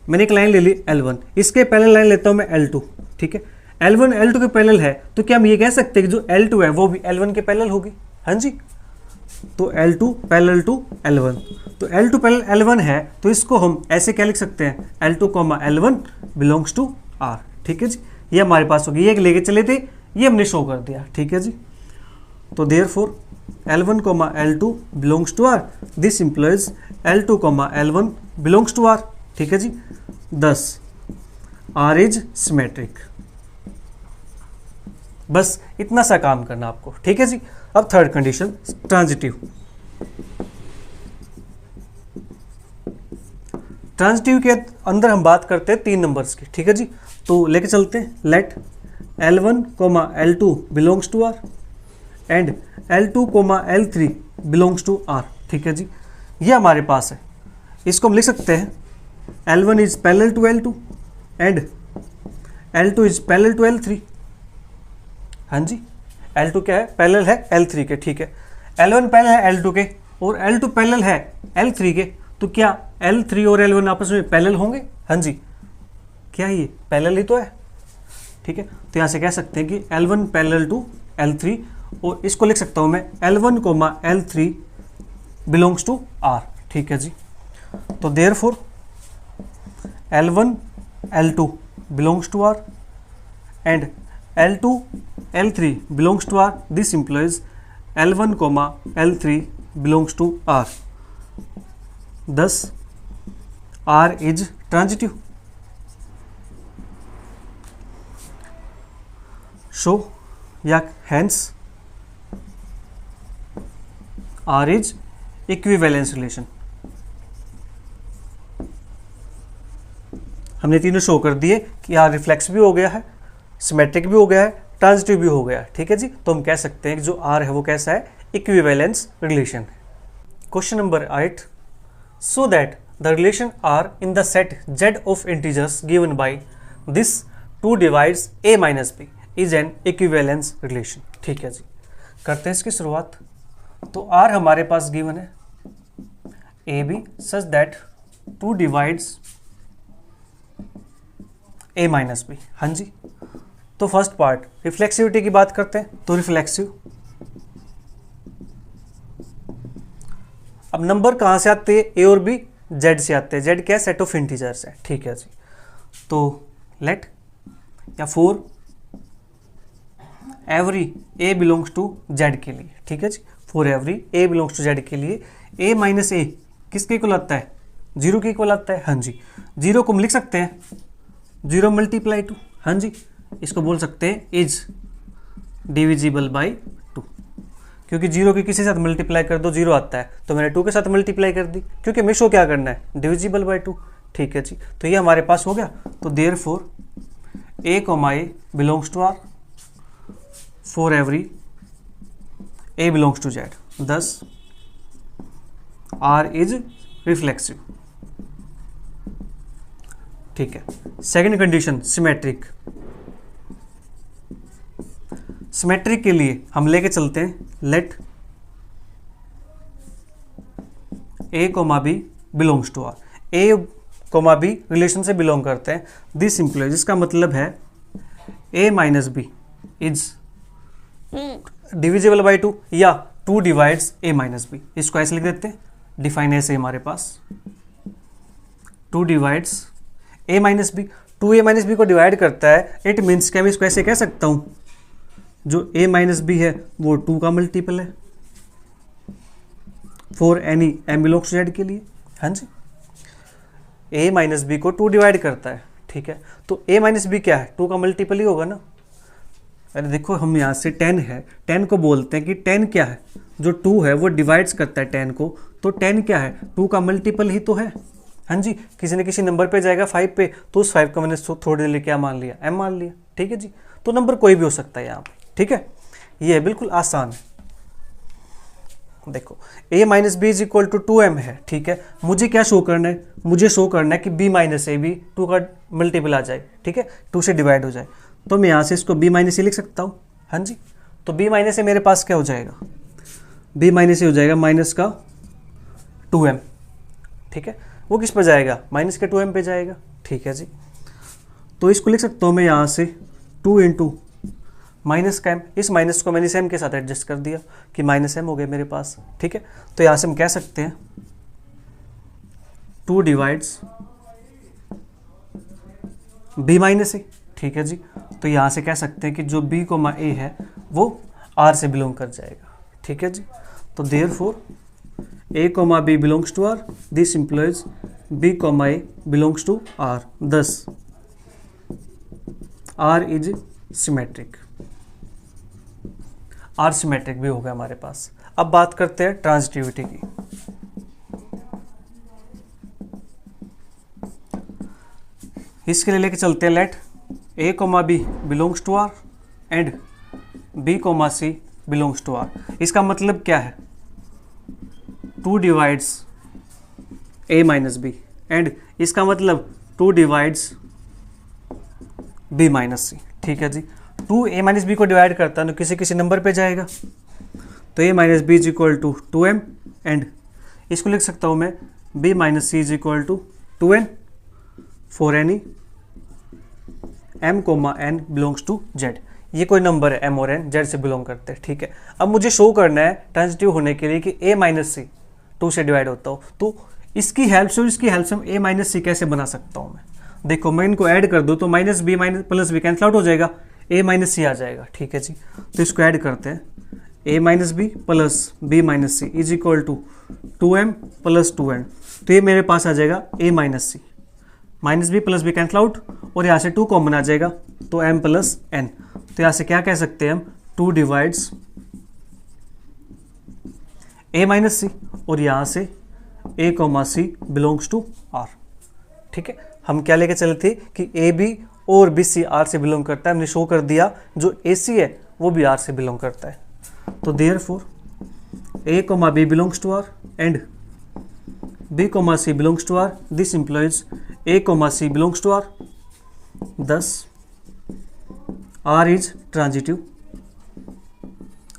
मैंने एक लाइन ले ली L1, इसके पैरेलल लाइन लेता हूं मैं L2, ठीक है। L1 L2 के पैरेलल है, तो क्या हम ये कह सकते हैं कि जो L2 है वो भी L1 के पैरेलल होगी, हाँ जी। तो L2 पैरेलल टू L1, तो L2 पैरेलल L1 है, तो इसको हम ऐसे क्या लिख सकते हैं, L2, L1 belongs to R, ठीक है जी। ये हमारे पास होगी, ये लेके चले थे, ये हमने शो कर दिया, ठीक है जी। तो therefore L1, L2 belongs to R, this implies L2, L1 belongs to R, ठीक है जी। 10 R इज सिमेट्रिक। बस इतना सा काम करना आपको, ठीक है जी। अब थर्ड कंडीशन, ट्रांजिटिव। ट्रांजिटिव के अंदर हम बात करते हैं 3 नंबर्स की, ठीक है जी। तो लेके चलते हैं, let L1, L2 belongs to R and L2, L3 belongs to R, ठीक है जी। ये हमारे पास है, इसको हम लिख सकते हैं L1 is parallel to L2 and L2 is parallel to L3। हाँ जी, L2 क्या है, पैरेलल है L3 के, ठीक है। L1 पैरेलल है L2 के और L2 पैरेलल है L3 के, तो क्या L3 और L1 आपस में पैरेलल होंगे? हाँ जी, क्या ये पैरेलल ही तो है, ठीक है। तो यहाँ से कह सकते हैं कि L1 पैरेलल टू L3, और इसको लिख सकता हूँ मैं L1, L3 belongs to R, ठीक है जी। तो therefore L1 L2 belongs to R and L2 L3 belongs to R. This implies L1 comma L3 belongs to R. Thus R is transitive. So या hence R is equivalence relation. हमने तीनों show कर दिए कि R reflex भी हो गया है, सिमेट्रिक भी हो गया है, ट्रांजिटिव भी हो गया है, ठीक है जी। तो हम कह सकते हैं कि जो R है वो कैसा है, इक्विवेलेंस रिलेशन है। Question number 8, so that the relation R in the set Z of integers given by this 2 divides A minus B is an equivalence relation. ठीक है जी, करते हैं इसकी शुरुआत। तो R हमारे पास गिवन है AB such that 2 divides A minus B. हाँ जी, तो फर्स्ट पार्ट रिफ्लेक्सिविटी की बात करते हैं। तो रिफ्लेक्सिव, अब नंबर कहाँ से आते हैं, ए और बी जेड से आते हैं। जेड क्या है, सेट ऑफ इंटीजर्स है। ठीक है जी, तो लेट या for every A belongs to Z के लिए, ठीक है जी, for every A belongs to Z के लिए ए माइनस ए किसके इक्वल आता है, 0 के इक्वल आता है। हाँ जी, 0 को हम लिख सकते हैं 0 मल्टीप्लाई 2। हाँ जी, इसको बोल सकते हैं इज डिविजिबल बाई 2, क्योंकि 0 की किसी के साथ मल्टीप्लाई कर दो 0 आता है, तो मैंने 2 के साथ मल्टीप्लाई कर दी, क्योंकि हमें शो क्या करना है, डिविजिबल बाई 2। ठीक है जी, तो ये हमारे पास हो गया। तो therefore A comma A belongs to R for every A belongs to Z, thus R is reflexive. ठीक है, सेकेंड कंडीशन सिमेट्रिक। सिमेट्रिक के लिए हम लेके चलते हैं let A comma B belongs to R. A comma B relation से belong करते हैं। दिस इंप्लाइज, इसका मतलब है A minus B is divisible by 2 या 2 डिवाइड्स ए माइनस बी। इसको ऐसे लिख देते हैं, डिफाइन ऐसे हमारे पास 2 divides A minus B. 2a minus B को डिवाइड करता है, इट मीन्स क्या मैं इसको ऐसे कह सकता हूं, जो a माइनस बी है वो 2 का मल्टीपल है for any m belongs to Z के लिए। हाँ जी, a माइनस बी को 2 डिवाइड करता है। ठीक है, तो a माइनस बी क्या है, 2 का मल्टीपल ही होगा ना। अरे देखो, हम यहाँ से 10 है, 10 को बोलते हैं कि 10 क्या है, जो 2 है वो डिवाइड्स करता है 10 को, तो 10 क्या है, 2 का मल्टीपल ही तो है। हाँ जी, किसी न किसी नंबर पे जाएगा 5 पे, तो उस 5 को मैंने थोड़ी देर लिए क्या मान लिया, m मान लिया। ठीक है जी, तो नंबर कोई भी हो सकता है यहाँ पे। ठीक है, ये है बिल्कुल आसान है। देखो a minus B is equal to 2m है। ठीक है, मुझे क्या शो करना है, मुझे शो करना है कि b माइनस ए भी 2 का मल्टीपल आ जाए। ठीक है, 2 से डिवाइड हो जाए, तो मैं यहाँ से इसको b माइनस ए लिख सकता हूँ। हाँ जी, तो b माइनस ए मेरे पास क्या हो जाएगा, b माइनस ए हो जाएगा माइनस का 2m। ठीक है, वो किस पर जाएगा, माइनस के 2m पे जाएगा। ठीक है जी, तो इसको लिख सकता हूँ मैं यहाँ से 2 इंटू माइनस का m। इस माइनस को मैंने इस m के साथ एडजस्ट कर दिया कि माइनस m हो गया मेरे पास। ठीक है, तो यहाँ से हम कह सकते हैं 2 डिवाइड्स b माइनस ए। ठीक है जी, तो यहाँ से कह सकते हैं कि जो b कोमा a है वो r से बिलोंग कर जाएगा। ठीक है जी, तो therefore a comma b belongs to R. This implies b comma a belongs to R. Thus, R is symmetric. R symmetric भी हो गया हमारे पास। अब बात करते हैं ट्रांजिटिविटी की। इसके लिए लेके चलते हैं late a comma b belongs to R and b comma c belongs to R। इसका मतलब क्या है, 2 divides a minus B and इसका मतलब 2 डिवाइड्स b माइनस सी। ठीक है जी, 2 a माइनस बी को डिवाइड करता है तो किसी किसी नंबर पे जाएगा, तो a minus B is equal to 2m and इसको लिख सकता हूँ मैं b minus C is equal to 2n for any m comma n belongs to z। ये कोई नंबर है m और n z से बिलोंग करते हैं। ठीक है, अब मुझे शो करना है ट्रांजिटिव होने के लिए कि a माइनस सी 2 से डिवाइड होता हो, तो इसकी हेल्प से और इसकी हेल्प से हम a माइनस सी कैसे बना सकता हूँ मैं। देखो मैं इनको ऐड कर दूँ तो minus B minus plus B cancel out हो जाएगा, ए माइनस सी आ जाएगा। ठीक है जी, तो इसको ऐड करते हैं, A minus B plus B minus C is equal to 2m plus 2n। तो ये मेरे पास आ जाएगा A minus C, minus B plus B cancel out, और यहाँ से 2 कॉमन आ जाएगा तो m प्लस n। तो यहाँ से क्या कह सकते हैं हम, 2 डिवाइड्स a माइनस सी, और यहाँ से a comma C belongs to r। ठीक है, हम क्या लेके चले थे कि ए बी और बी सी आर से बिलोंग करता है, हमने शो कर दिया जो ए सी है वो भी आर से बिलोंग करता है। तो therefore A comma B belongs to R and B comma C belongs to R, this implies A comma C belongs to R, thus R is transitive.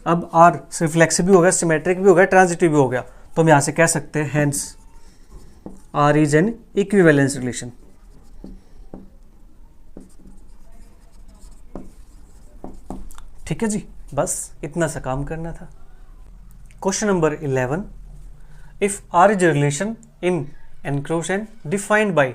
अब आर रिफ्लेक्सिव भी हो गया, सिमेट्रिक भी हो गया, ट्रांजिटिव भी हो गया, तो हम यहां से कह सकते हैं hence R is an equivalence relation. ठीक है जी, बस इतना सा काम करना था। Question number 11, if R is a relation in N cross and defined by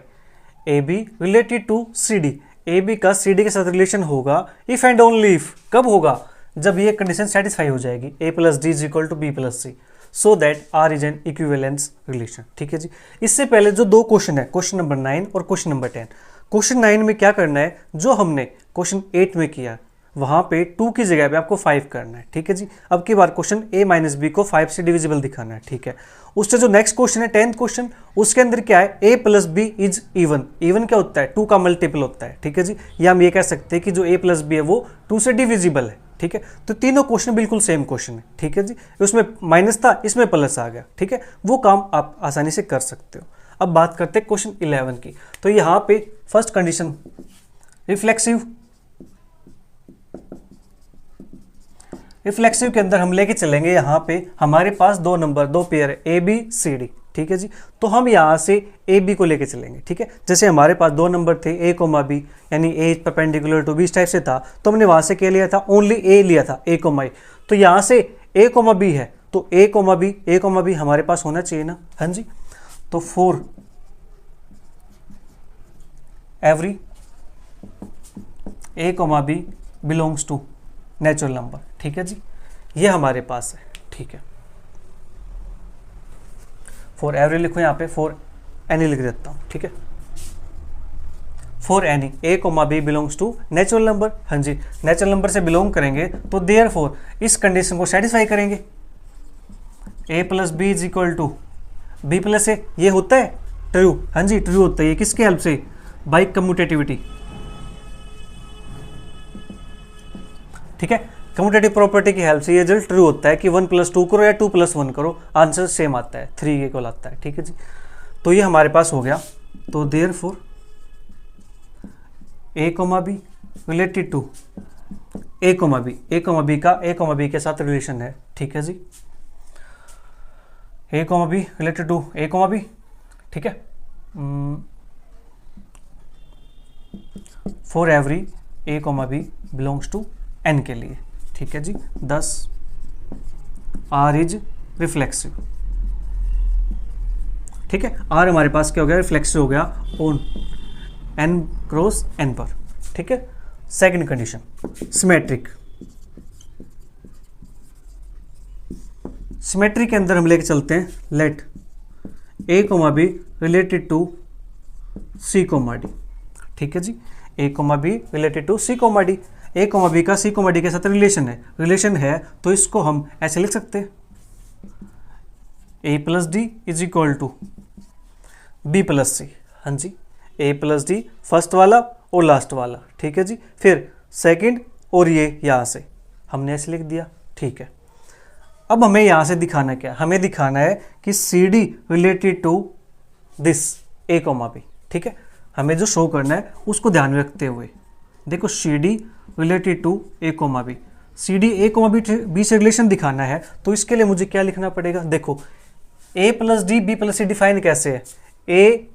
A B related to C D, A B का सी डी के साथ रिलेशन होगा इफ एंड ओनली इफ, कब होगा, जब ये कंडीशन सेटिस्फाई हो जाएगी, A plus D is equal to B plus C, so that R is an equivalence relation. ठीक है जी, इससे पहले जो दो क्वेश्चन है, क्वेश्चन नंबर 9 और क्वेश्चन नंबर 10, क्वेश्चन 9 में क्या करना है, जो हमने क्वेश्चन 8 में किया वहां पे 2 की जगह पे आपको 5 करना है। ठीक है जी, अब की बार क्वेश्चन a माइनस बी को 5 से डिविजिबल दिखाना है। ठीक है, उससे जो नेक्स्ट क्वेश्चन है 10th क्वेश्चन, उसके अंदर क्या है, a plus B is even. Even क्या होता है, 2 का मल्टीपल होता है। ठीक है जी, या हम ये कह सकते हैं कि जो a प्लस बी है वो 2 से डिविजिबल है। ठीक है, तो तीनों क्वेश्चन बिल्कुल सेम क्वेश्चन है। ठीक है जी, उसमें माइनस था, इसमें प्लस आ गया। ठीक है, वो काम आप आसानी से कर सकते हो। अब बात करते हैं क्वेश्चन 11 की। तो यहाँ पे फर्स्ट कंडीशन रिफ्लेक्सिव, रिफ्लेक्सिव के अंदर हम लेके चलेंगे, यहाँ पे हमारे पास दो नंबर, दो पेयर है ए बी सी डी। ठीक है जी, तो हम यहाँ से ए बी को लेके चलेंगे। ठीक है, जैसे हमारे पास दो नंबर थे ए कोमा बी, यानी ए परपेंडिकुलर टू बी, इस टाइप से था, तो हमने वहां से क्या लिया था, ओनली ए लिया था, ए कोमा ए। तो यहाँ से ए कोमा बी है, तो ए कोमा बी हमारे पास होना चाहिए ना। हाँ जी, तो for every A comma B belongs to natural number. ठीक है जी, ये हमारे पास है। ठीक है, फॉर एवरी लिखो, यहाँ पे फॉर एनी लिख देता हूं। ठीक है, for any A comma B belongs to natural number. हाँ जी, नेचुरल नंबर से बिलोंग करेंगे तो देयरफॉर इस कंडीशन को सेटिस्फाई करेंगे, A plus B is equal to B plus A, ये होता है ट्रू। हाँ जी, ट्रू होता है। ये किसके हेल्प से, बाय कम्यूटेटिविटी। ठीक है, कम्यूटेटिव प्रॉपर्टी की हेल्प से ये रिजल्ट ट्रू होता है कि 1 + 2 करो या 2 + 1 करो, आंसर सेम आता है, 3 के इक्वल आता है। ठीक है जी, तो ये हमारे पास हो गया। तो therefore A comma B related to A comma B, A comma B के साथ रिलेशन है। ठीक है जी, A comma B related to A comma B. ठीक है, for every A comma B belongs to N के लिए। ठीक है जी, 10 आर इज रिफ्लेक्सिव। ठीक है, आर हमारे पास क्या हो गया, रिफ्लेक्सिव हो गया ऑन एन क्रॉस एन पर। ठीक है, सेकंड कंडीशन सिमेट्रिक। सिमेट्रिक के अंदर हम लेके चलते हैं, let A comma B related to C comma D. ठीक है जी, A comma B related to C comma D, A comma B का सी कोमा डी के साथ रिलेशन है, तो इसको हम ऐसे लिख सकते हैं, A plus D is equal to B plus C. हाँ जी, ए प्लस डी फर्स्ट वाला और लास्ट वाला। ठीक है जी, फिर सेकंड और ये यहाँ से हमने ऐसे लिख दिया। ठीक है, अब हमें यहाँ से दिखाना क्या, हमें दिखाना है कि C D related to this A comma B. ठीक है, हमें जो शो करना है उसको ध्यान में रखते हुए देखो, C D related to A comma B, C D A comma B से रिलेशन दिखाना है, तो इसके लिए मुझे क्या लिखना पड़ेगा, देखो ए प्लस डी बी प्लस सी डिफाइन कैसे है, ए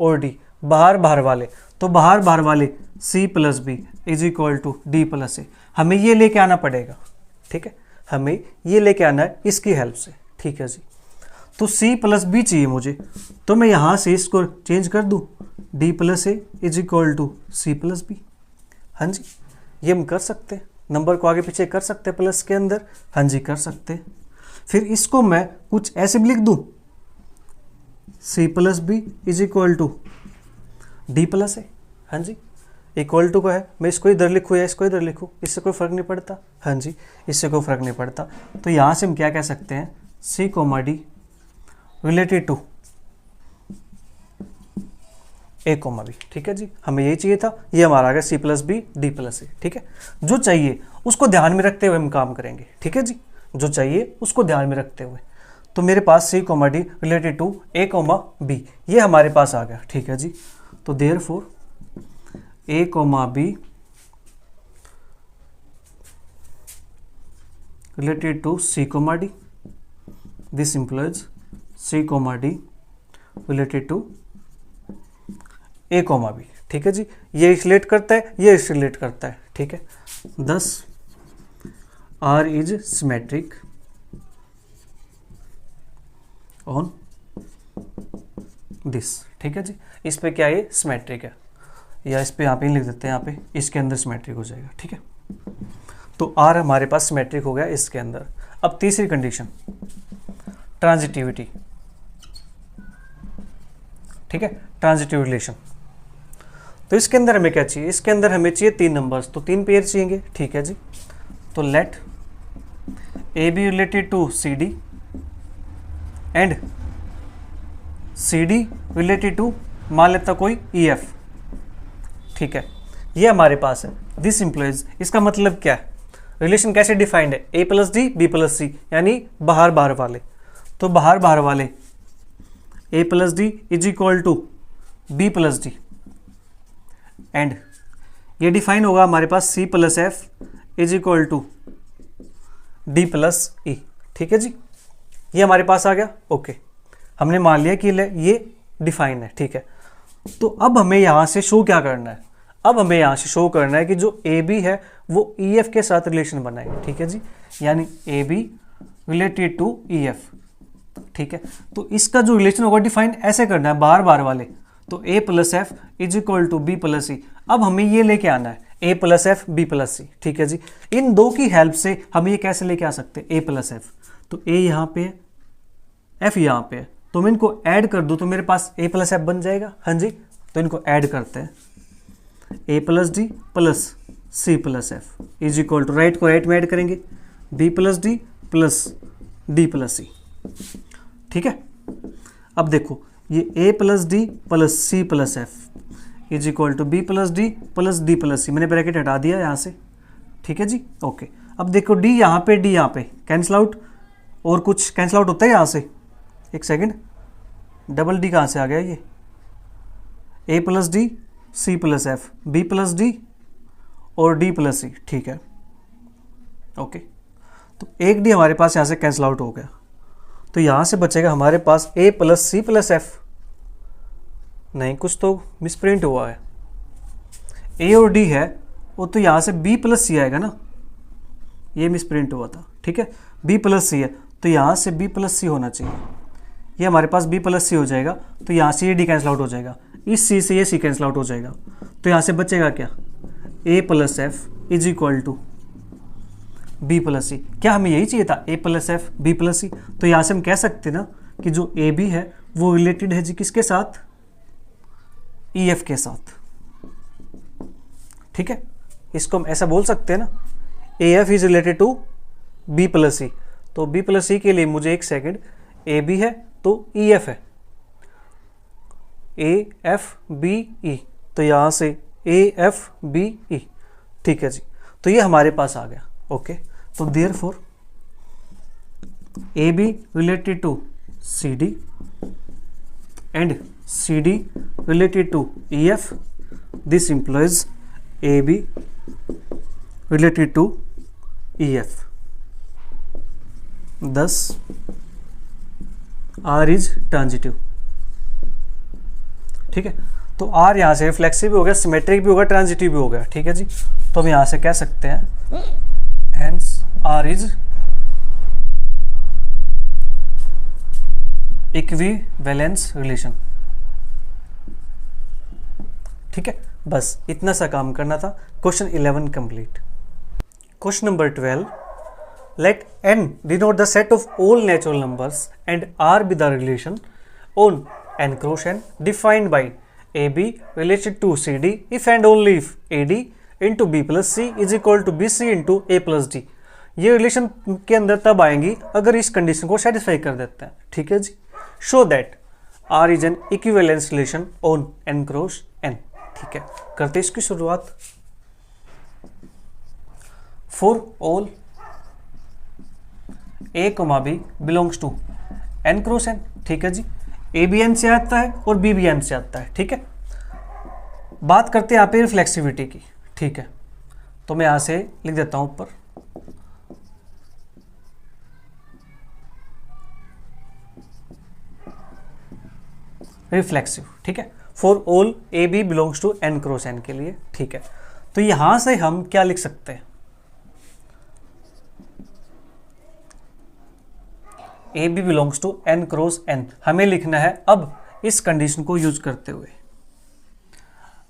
और डी बाहर बाहर वाले, तो बाहर बाहर वाले C plus B is equal to D plus A, हमें ये लेके आना पड़ेगा। ठीक है, हमें ये लेके आना है इसकी हेल्प से। ठीक है जी, तो सी प्लस बी चाहिए मुझे, तो मैं यहाँ से इसको चेंज कर दूँ, D plus A is equal to C plus B. हाँ जी, ये हम कर सकते हैं, नंबर को आगे पीछे कर सकते हैं प्लस के अंदर। हाँ जी, कर सकते हैं। फिर इसको मैं कुछ ऐसे भी लिख दूं, C plus B is equal to D plus A. हाँ जी, इक्वल टू का है, मैं इसको इधर लिखूँ या इसको इधर लिखूँ, इससे कोई फर्क नहीं पड़ता। हाँ जी, इससे कोई फर्क नहीं पड़ता। तो यहाँ से हम क्या कह सकते हैं, C comma D related to A comma B. ठीक है जी, हमें यही चाहिए था, ये हमारा आ गया C plus B D plus A. ठीक है, जो चाहिए उसको ध्यान में रखते हुए हम काम करेंगे। ठीक है जी, जो चाहिए उसको ध्यान में रखते हुए। तो मेरे पास C comma D related to A comma B, ये हमारे पास आ गया। ठीक है जी, तो therefore A comma B related to C comma D, this implies C comma D related to A comma B. ठीक है जी, ये रिलेट करता है, ये रिलेट करता है। ठीक है, thus R is symmetric on this. ठीक है जी, इस पे क्या है, सिमेट्रिक है, या इस पे यहाँ पे लिख देते हैं, यहाँ पे इसके अंदर सिमेट्रिक हो जाएगा। ठीक है, तो R हमारे पास सिमेट्रिक हो गया इसके अंदर। अब तीसरी कंडीशन, ट्रांजिटिविटी। ठीक है, ट्रांजिटिव रिलेशन। तो इसके अंदर हमें क्या चाहिए, इसके अंदर हमें चाहिए 3 नंबर्स, तो 3 पेयर चाहिए। ठीक है जी, तो let A B related to C D and C D related to, मान लेता कोई ई एफ। ठीक है, ये हमारे पास है, दिस इंप्लॉइज। इसका मतलब क्या है, रिलेशन कैसे डिफाइंड है, A plus D B plus C, यानी बाहर बाहर वाले। तो बाहर बाहर वाले A plus D is equal to B plus D, and ये डिफाइन होगा हमारे पास C plus F is equal to D plus E. ठीक है जी, ये हमारे पास आ गया। ओके, हमने मान लिया कि ये डिफाइन है। ठीक है, तो अब हमें यहाँ से शो क्या करना है, अब हमें यहाँ से शो करना है कि जो ए बी है वो ई एफ के साथ रिलेशन बनाए। ठीक है जी, यानी A B related to E F. ठीक है, तो इसका जो रिलेशन होगा डिफाइन ऐसे करना है, बार बार वाले। तो A plus F is equal to B plus C. अब हमें ये लेके आना है A plus F B plus C. ठीक है जी, इन दो की हेल्प से हम ये कैसे लेके आ सकते हैं, ए प्लस एफ। तो ए यहाँ पे है, एफ यहाँ पे है, तो मैं इनको ऐड कर दूँ तो मेरे पास ए प्लस एफ बन जाएगा। हाँ जी, तो इनको ऐड करते हैं, A plus D plus C plus F is equal to, right को राइट में ऐड करेंगे, B plus D plus D plus C. ठीक है, अब देखो ये A plus D plus C plus F is equal to B plus D plus D plus C. मैंने bracket हटा दिया यहाँ से। ठीक है जी, ओके। अब देखो डी यहाँ पे, डी यहाँ पे कैंसिल आउट, और कुछ कैंसिल आउट होता है यहाँ से। एक सेकेंड, डबल डी कहाँ से आ गया, ये A plus D C plus F B plus D और डी प्लस सी। ठीक है, ओके। तो एक डी हमारे पास यहाँ से कैंसिल आउट हो गया, तो यहाँ से बचेगा हमारे पास ए प्लस सी प्लस एफ। नहीं, कुछ तो मिसप्रिंट हुआ है, ए और डी है वो, तो यहाँ से बी प्लस सी आएगा ना, ये मिसप्रिंट हुआ था। ठीक है, बी प्लस सी है तो यहाँ से बी प्लस सी होना चाहिए, ये हमारे पास बी प्लस सी हो जाएगा। तो यहाँ से ये डी कैंसिल आउट हो जाएगा, इस सी से ये सी कैंसिल आउट हो जाएगा, तो यहाँ से बचेगा क्या, A plus F is equal to B plus C. क्या हमें यही चाहिए था, A plus F B plus C. तो यहाँ से हम कह सकते हैं ना कि जो ए बी है वो रिलेटेड है जी किसके साथ, ई एफ के साथ। ठीक है, इसको हम ऐसा बोल सकते हैं ना, A F is related to B plus C. तो बी प्लस सी के लिए मुझे एक सेकेंड, ए बी है तो ई एफ है, ए एफ बी ई, तो यहाँ से ए एफ बी ई। ठीक है जी, तो ये हमारे पास आ गया। ओके, तो therefore A B related to C D and C D related to E F, this implies A B related to E F, thus R is transitive. ठीक है, तो R यहाँ से फ्लेक्सिव भी हो गया, सिमेट्रिक भी हो गया, ट्रांजिटिव भी हो गया। ठीक है जी, तो हम यहाँ से कह सकते हैं hence R is equivalence relation. ठीक है, बस इतना सा काम करना था। Question 11 complete. Question number 12, let n denote the set of all natural numbers and r be the relation on n cross n defined by ab related to cd if and only if ad into b plus c is equal to bc into a plus d। ये relation के अंदर तब आएंगी अगर इस condition को satisfy कर देते हैं। ठीक है जी, show that r is an equivalence relation on n cross n। ठीक है, करते इसकी शुरुआत। For all a, b belongs to n cross n। ठीक है जी, a भी n से आता है और b भी n से आता है। ठीक है, बात करते हैं यहाँ पे रिफ्लेक्सिविटी की। ठीक है, तो मैं यहाँ से लिख देता हूँ ऊपर, रिफ्लेक्सिव। ठीक है, for all A B belongs to n cross n के लिए। ठीक है, तो यहां से हम क्या लिख सकते हैं, A B belongs to n cross n हमें लिखना है अब इस कंडीशन को यूज करते हुए।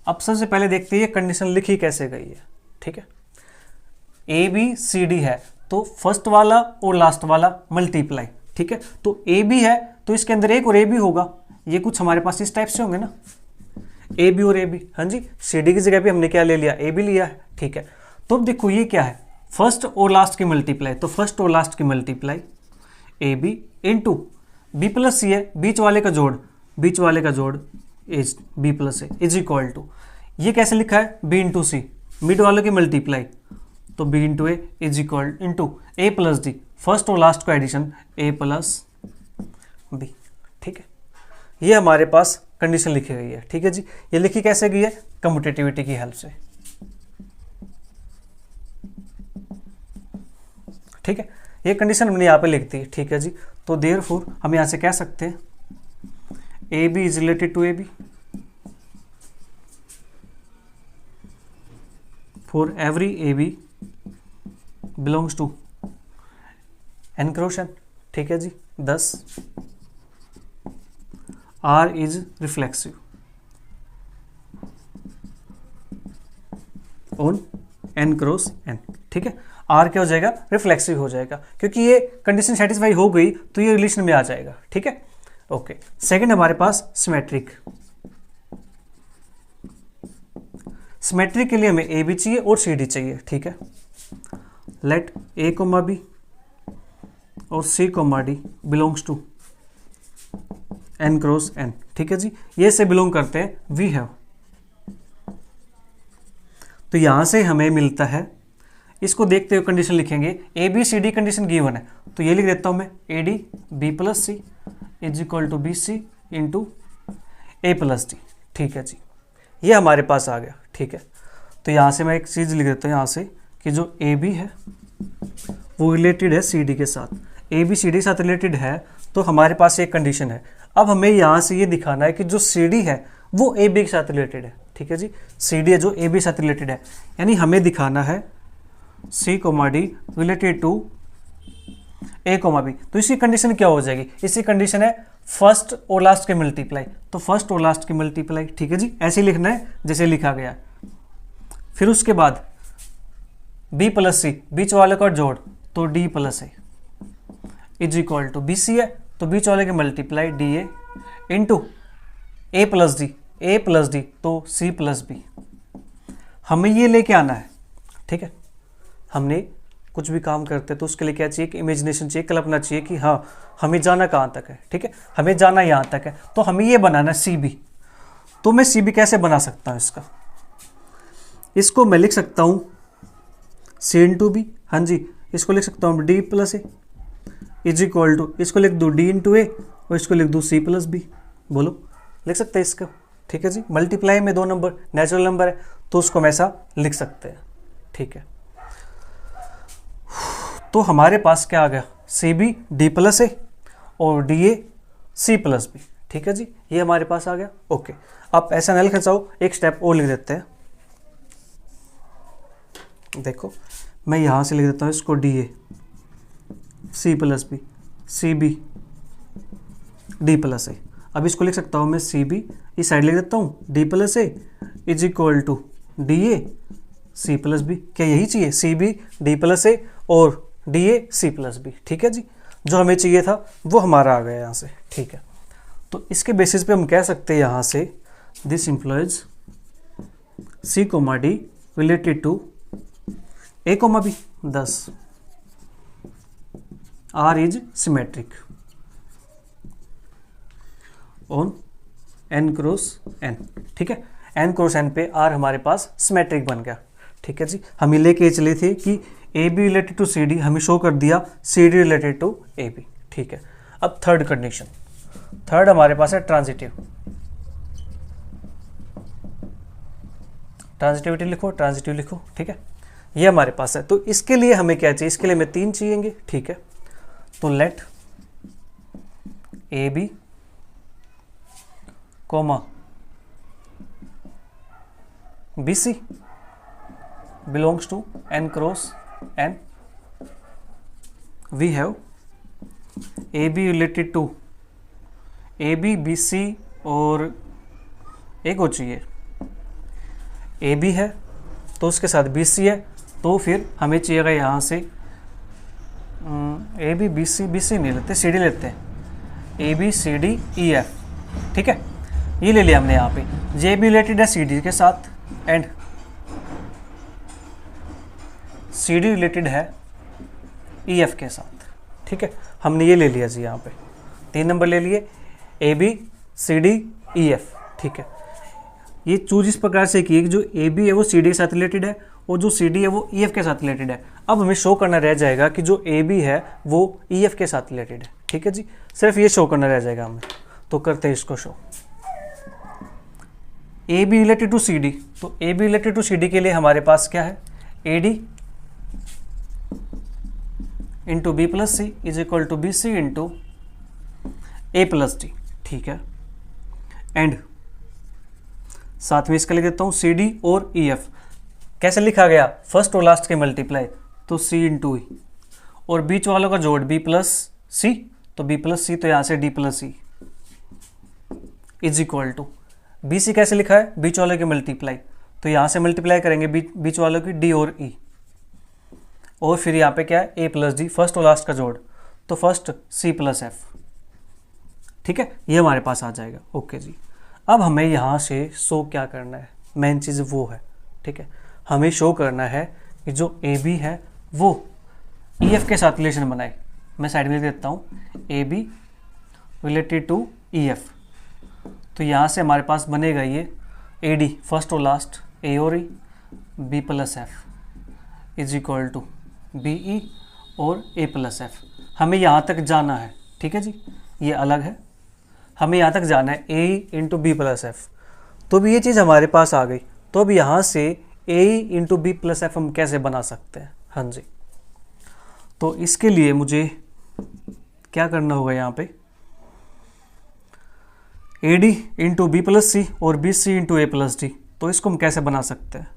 अब सबसे पहले देखते हैं ये कंडीशन लिखी कैसे गई है। ठीक है, ए बी सी डी है तो फर्स्ट वाला और लास्ट वाला मल्टीप्लाई। ठीक है, तो ए बी है तो इसके अंदर एक और ए बी होगा, ये कुछ हमारे पास इस टाइप से होंगे ना, ए बी और ए बी। हाँ जी, सी डी की जगह पे हमने क्या ले लिया, ए बी लिया है। ठीक है, तो अब देखो ये क्या है, फर्स्ट और लास्ट की मल्टीप्लाई, तो फर्स्ट और लास्ट की multiply A B into B plus C है, बीच वाले का जोड़, बीच वाले का जोड़ is B plus A is equal to, ये कैसे लिखा है, बी इंटू सी, मिड वालों की मल्टीप्लाई तो B into A is equal into A plus D, first और लास्ट का एडिशन ए प्लस बी। ठीक है, ये हमारे पास कंडीशन लिखी गई है। ठीक है जी, ये लिखी कैसे गई है, कम्यूटेटिविटी की हेल्प से। ठीक है, ये कंडीशन हमने यहाँ पे लिख दी। ठीक है जी, तो देयरफॉर हम यहाँ से कह सकते हैं A B is related to A B for every A B belongs to n cross n। ठीक है जी, 10 R is reflexive on n cross n। ठीक है, R क्या हो जाएगा, रिफ्लेक्सिव हो जाएगा, क्योंकि ये कंडीशन सेटिस्फाई हो गई तो ये रिलेशन में आ जाएगा। ठीक है, ओके। सेकंड हमारे पास सिमेट्रिक। सिमेट्रिक के लिए हमें ए बी चाहिए और सी डी चाहिए। ठीक है, लेट ए कोमा बी और C comma D belongs to n cross n। ठीक है जी, ये से बिलोंग करते हैं वी हैव, तो यहां से हमें मिलता है, इसको देखते हुए कंडीशन लिखेंगे, A B C D condition given है तो ये लिख देता हूं मैं, A D B plus C is equal to B C into A plus D. ठीक है जी, ये हमारे पास आ गया। ठीक है, तो यहां से मैं एक चीज लिख देता हूं यहां से कि जो ए बी है वो रिलेटेड है सी डी के साथ, ए बी सी डी के साथ रिलेटेड है, तो हमारे पास एक कंडीशन है। अब हमें यहाँ से ये दिखाना है कि जो सी डी है वो ए बी के साथ रिलेटेड है। ठीक है जी, सी डी है जो ए बी के साथ रिलेटेड है, यानी हमें दिखाना है C comma D related to A comma B. तो इसकी कंडीशन क्या हो जाएगी, इसकी कंडीशन है फर्स्ट और लास्ट के मल्टीप्लाई, तो फर्स्ट और लास्ट की मल्टीप्लाई। ठीक है जी, ऐसे लिखना है जैसे लिखा गया। फिर उसके बाद बी प्लस सी, बीच वाले का जोड़, तो D plus A is equal to B C है तो बीच वाले के multiply D A into A plus D तो सी प्लस बी। हमें ये लेके आना है। ठीक है, हमने कुछ भी काम करते तो उसके लिए क्या चाहिए कि इमेजिनेशन चाहिए, कल्पना चाहिए कि हाँ हमें जाना कहाँ तक है। ठीक है, हमें जाना यहाँ तक है, तो हमें ये बनाना सी बी। तो मैं सी बी कैसे बना सकता हूँ इसका, इसको मैं लिख सकता हूँ सी इंटू बी। हाँ जी, इसको लिख सकता हूँ D plus A is equal to, इसको लिख दूँ डी इंटू ए और इसको लिख दूँ सी प्लस बी। बोलो, लिख सकते हैं इसका। ठीक है जी, मल्टीप्लाई में दो नंबर नेचुरल नंबर है तो उसको हम ऐसा लिख सकते हैं। ठीक है, तो हमारे पास क्या आ गया, C B D plus A और D A C plus B. ठीक है जी, ये हमारे पास आ गया। ओके, आप ऐसा न खिंचाओ, एक स्टेप और लिख देते हैं। देखो, मैं यहां से लिख देता हूं इसको D A C plus B, C B D plus A. अब इसको लिख सकता हूँ मैं सी बी, इस साइड लिख देता हूँ D plus A is equal to D A C plus B. क्या यही चाहिए? C B D plus A और D A C plus B. ठीक है जी, जो हमें चाहिए था वो हमारा आ गया यहाँ से। ठीक है, तो इसके बेसिस पे हम कह सकते हैं यहाँ से this implies C comma D related to A comma B. 10 R is symmetric on N cross N. ठीक है, एन क्रॉस एन पे आर हमारे पास सिमेट्रिक बन गया। ठीक है जी, हम ये लेके चले थे कि A B related to C D, हमें शो कर दिया C D related to A B. ठीक है, अब थर्ड कंडीशन, थर्ड हमारे पास है ट्रांजिटिव। ट्रांजिटिविटी लिखो, ट्रांजिटिव लिखो। ठीक है, ये हमारे पास है। तो इसके लिए हमें क्या चाहिए? इसके लिए हमें 3 चाहिएंगे। ठीक है, तो let A B comma B C belongs to N cross N. We have A B related to A B B C और एक और चाहिए ए बी है तो उसके साथ बी सी है, तो फिर हमें चाहिएगा यहाँ से ए बी बी सी नहीं लेते, सी डी लेते हैं, A B C D E F. ठीक है, ये ले लिया हमने यहाँ पे। जे बी रिलेटेड है सी डी के साथ एंड सी डी रिलेटेड है ई एफ के साथ। ठीक है, हमने ये ले लिया जी, यहाँ पे 3 नंबर ले लिए, A B C D E F. ठीक है, ये चूज इस प्रकार से किए कि जो ए बी है वो सी डी के साथ रिलेटेड है और जो सी डी है वो ई एफ के साथ रिलेटेड है। अब हमें शो करना रह जाएगा कि जो ए बी है वो ई एफ के साथ रिलेटेड है। ठीक है जी, सिर्फ ये शो करना रह जाएगा हमें, तो करते हैं इसको show. A B related to C D, तो A B related to C D के लिए हमारे पास क्या है? A D into B plus C is equal to B C into A plus D. ठीक है, एंड साथ में इसका लिख देता हूँ सी डी और ई एफ। कैसे लिखा गया? फर्स्ट और लास्ट के मल्टीप्लाई, तो सी इंटू ई, और बीच वालों का जोड़ बी प्लस सी, तो बी प्लस सी, तो यहाँ से D plus C is equal to B C कैसे लिखा है? बीच वालों के मल्टीप्लाई, तो यहाँ से मल्टीप्लाई करेंगे बीच वालों की डी और ई, और फिर यहाँ पे क्या है? ए प्लस डी, फर्स्ट और लास्ट का जोड़, तो फर्स्ट सी प्लस एफ। ठीक है, ये हमारे पास आ जाएगा। ओके जी, अब हमें यहाँ से शो क्या करना है? मेन चीज़ वो है। ठीक है, हमें शो करना है कि जो ए बी है वो ई एफ के साथ रिलेशन बनाए। मैं साइड में देता हूँ A B related to E F, तो यहाँ से हमारे पास बनेगा ये ए डी, फर्स्ट और लास्ट ए और E, B plus F is equal to B E और ए प्लस एफ। हमें यहाँ तक जाना है। ठीक है जी, ये अलग है, हमें यहाँ तक जाना है ए इंटू बी प्लस एफ। तो भी ये चीज़ हमारे पास आ गई, तो अब यहाँ से ए इंटू बी प्लस एफ हम कैसे बना सकते हैं? हाँ जी, तो इसके लिए मुझे क्या करना होगा? यहाँ पे A D into B plus C और B C into A plus D, तो इसको हम कैसे बना सकते हैं?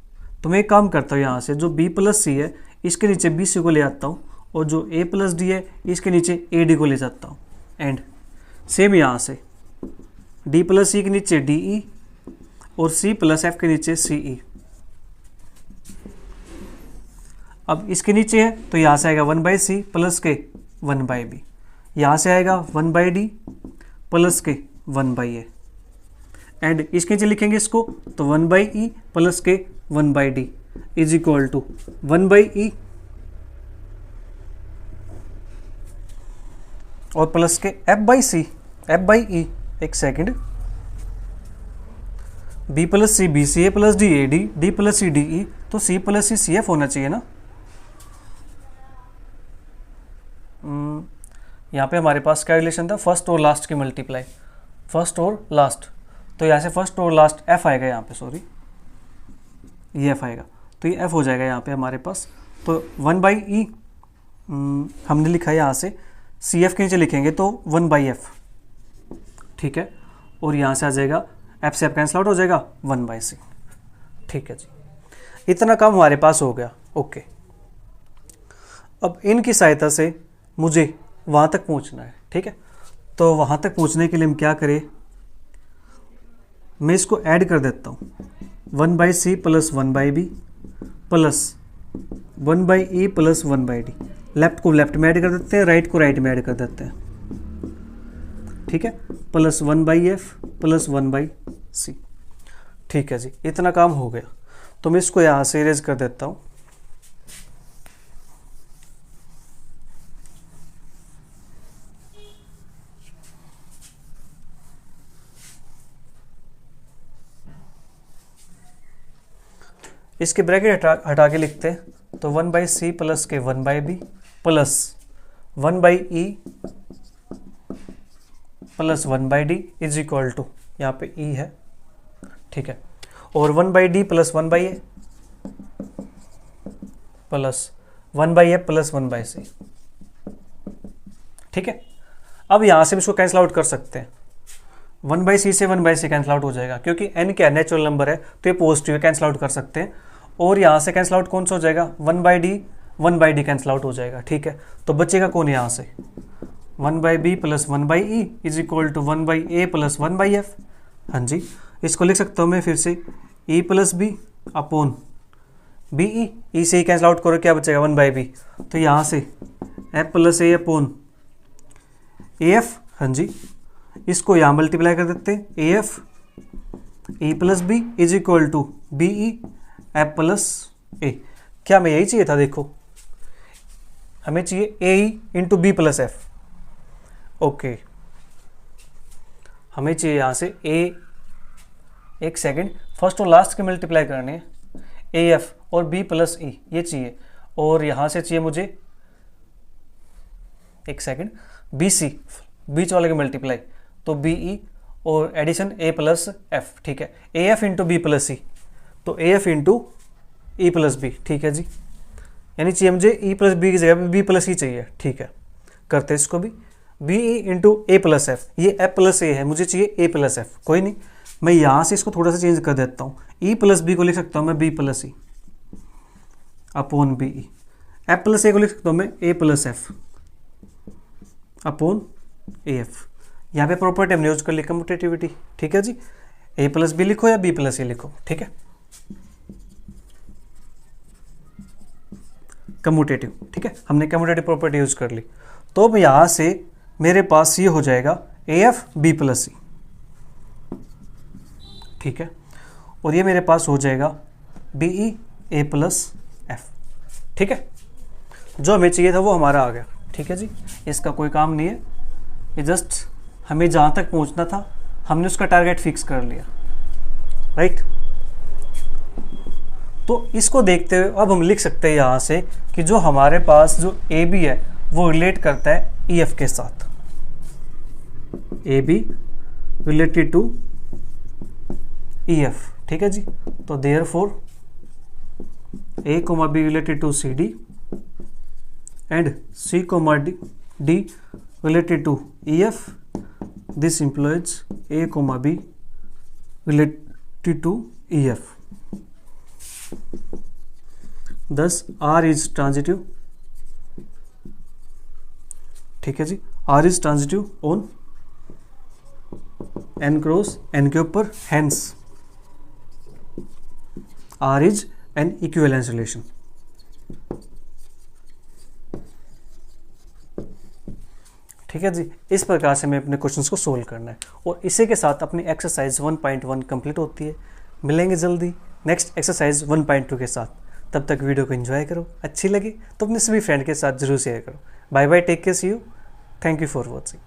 तो मैं एक काम करता हूँ, यहाँ से जो बी प्लस सी है इसके नीचे बी सी को ले आता हूँ, और जो ए प्लस डी है इसके नीचे ए डी को ले जाता हूँ, एंड सेम यहाँ से डी प्लस सी के नीचे डी ई और सी प्लस एफ के नीचे सी ई। अब इसके नीचे है तो यहाँ से आएगा 1/c प्लस के 1/b, यहाँ से आएगा 1/d प्लस के 1/a, एंड इसके नीचे लिखेंगे इसको तो 1/e प्लस के 1/d is equal to 1/e और प्लस के f/e, एक second, b plus C B C A plus D A D, D plus C D E, तो c plus C C F होना चाहिए ना। यहाँ पे हमारे पास क्या रिलेशन था? फर्स्ट और लास्ट की मल्टीप्लाई, फर्स्ट और लास्ट, तो यहाँ से फर्स्ट और लास्ट f आएगा, यहाँ पे सॉरी ये f आएगा, तो ये f हो जाएगा यहाँ पे हमारे पास। तो 1/e हमने लिखा है, यहाँ से सी एफ के नीचे लिखेंगे तो 1/f। ठीक है, और यहाँ से आ जाएगा f से f कैंसिल आउट हो जाएगा 1/c। ठीक है जी, इतना काम हमारे पास हो गया। ओके, अब इनकी सहायता से मुझे वहाँ तक पहुँचना है। ठीक है, तो वहाँ तक पहुँचने के लिए हम क्या करें? मैं इसको ऐड कर देता हूँ, 1/c plus 1/b plus 1/e plus 1/d। Left को लेफ्ट में ऐड कर देते हैं, राइट को राइट में ऐड कर देते हैं, ठीक है, प्लस 1/f प्लस 1/c। ठीक है जी, इतना काम हो गया। तो मैं इसको यहाँ से इरेज कर देता हूँ। इसके ब्रैकेट हटा के लिखते हैं, तो 1/c प्लस के 1/b plus 1/e plus 1/d is equal to, यहाँ पे e है, ठीक है, और 1/d plus 1/a plus 1/f plus 1/c। ठीक है, अब यहाँ से भी इसको कैंसिल आउट कर सकते हैं। 1/c से 1/c कैंसिल आउट हो जाएगा, क्योंकि n क्या नेचुरल नंबर है तो ये पॉजिटिव है, कैंसिल आउट कर सकते हैं। और यहाँ से कैंसिल आउट कौन सा हो जाएगा, 1/d कैंसिल आउट हो जाएगा। ठीक है, तो बचेगा कौन यहाँ से, 1/b plus 1/e is equal to 1/a plus 1/f। हाँ जी, इसको लिख सकता हूँ मैं फिर से, e plus B upon B E से ही कैंसिल आउट करो, क्या बचेगा 1/b, तो यहाँ से f plus a upon af। हाँ जी, इसको यहाँ मल्टीप्लाई कर देते हैं, af e plus B is equal to B E F plus A. क्या हमें यही चाहिए था, देखो हमें चाहिए A E into B plus F. Okay, हमें चाहिए यहाँ से ए, एक सेकेंड, फर्स्ट और लास्ट के मल्टीप्लाई करने हैं, ए एफ और बी प्लस ई ये चाहिए, और यहाँ से चाहिए मुझे, एक सेकेंड, बी सी बीच वाले के मल्टीप्लाई, तो बी ई और एडिशन ए प्लस एफ। ठीक है, A F into B plus C, तो A F into E plus B. ठीक है जी, यानी चाहिए मुझे ई प्लस बी की जगह पे बी प्लस ई चाहिए। ठीक है, करते हैं इसको भी, B E into A plus F, ये एफ प्लस ए है, मुझे चाहिए ए प्लस एफ। कोई नहीं, मैं यहाँ से इसको थोड़ा सा चेंज कर देता हूँ, ई प्लस बी को लिख सकता हूँ मैं B plus E upon B E, F plus A को लिख सकता हूँ मैं A plus F upon A F. यहाँ पे प्रॉपर्टी हमने यूज कर ली कम्यूटेटिविटी। ठीक है जी, ए प्लस बी लिखो या बी प्लस ए लिखो, ठीक है, कम्यूटेटिव। ठीक है, हमने कम्यूटेटिव प्रॉपर्टी यूज कर ली। तो अब यहाँ से मेरे पास ये हो जाएगा A F B plus C. ठीक है, और ये मेरे पास हो जाएगा बी ई ए प्लस एफ। ठीक है, जो हमें चाहिए था वो हमारा आ गया। ठीक है जी, इसका कोई काम नहीं है, ये जस्ट हमें जहाँ तक पहुँचना था हमने उसका टारगेट फिक्स कर लिया, राइट। तो इसको देखते हुए अब हम लिख सकते हैं यहाँ से कि जो हमारे पास जो ए बी है वो रिलेट करता है ई एफ के साथ, A B related to E F. ठीक है जी, तो therefore A comma B related to C D and C comma D related to E F, this implies a comma b related to EF. Thus R is transitive. ठीक है जी, R is transitive on n cross n के ऊपर, hence R is an equivalence relation. ठीक है जी, इस प्रकार से हमें अपने क्वेश्चंस को सोल्व करना है, और इसी के साथ अपनी एक्सरसाइज 1.1 कंप्लीट होती है। मिलेंगे जल्दी नेक्स्ट एक्सरसाइज 1.2 के साथ। तब तक वीडियो को एंजॉय करो, अच्छी लगी तो अपने सभी फ्रेंड के साथ जरूर शेयर करो। Bye bye, take care, see you, thank you for watching.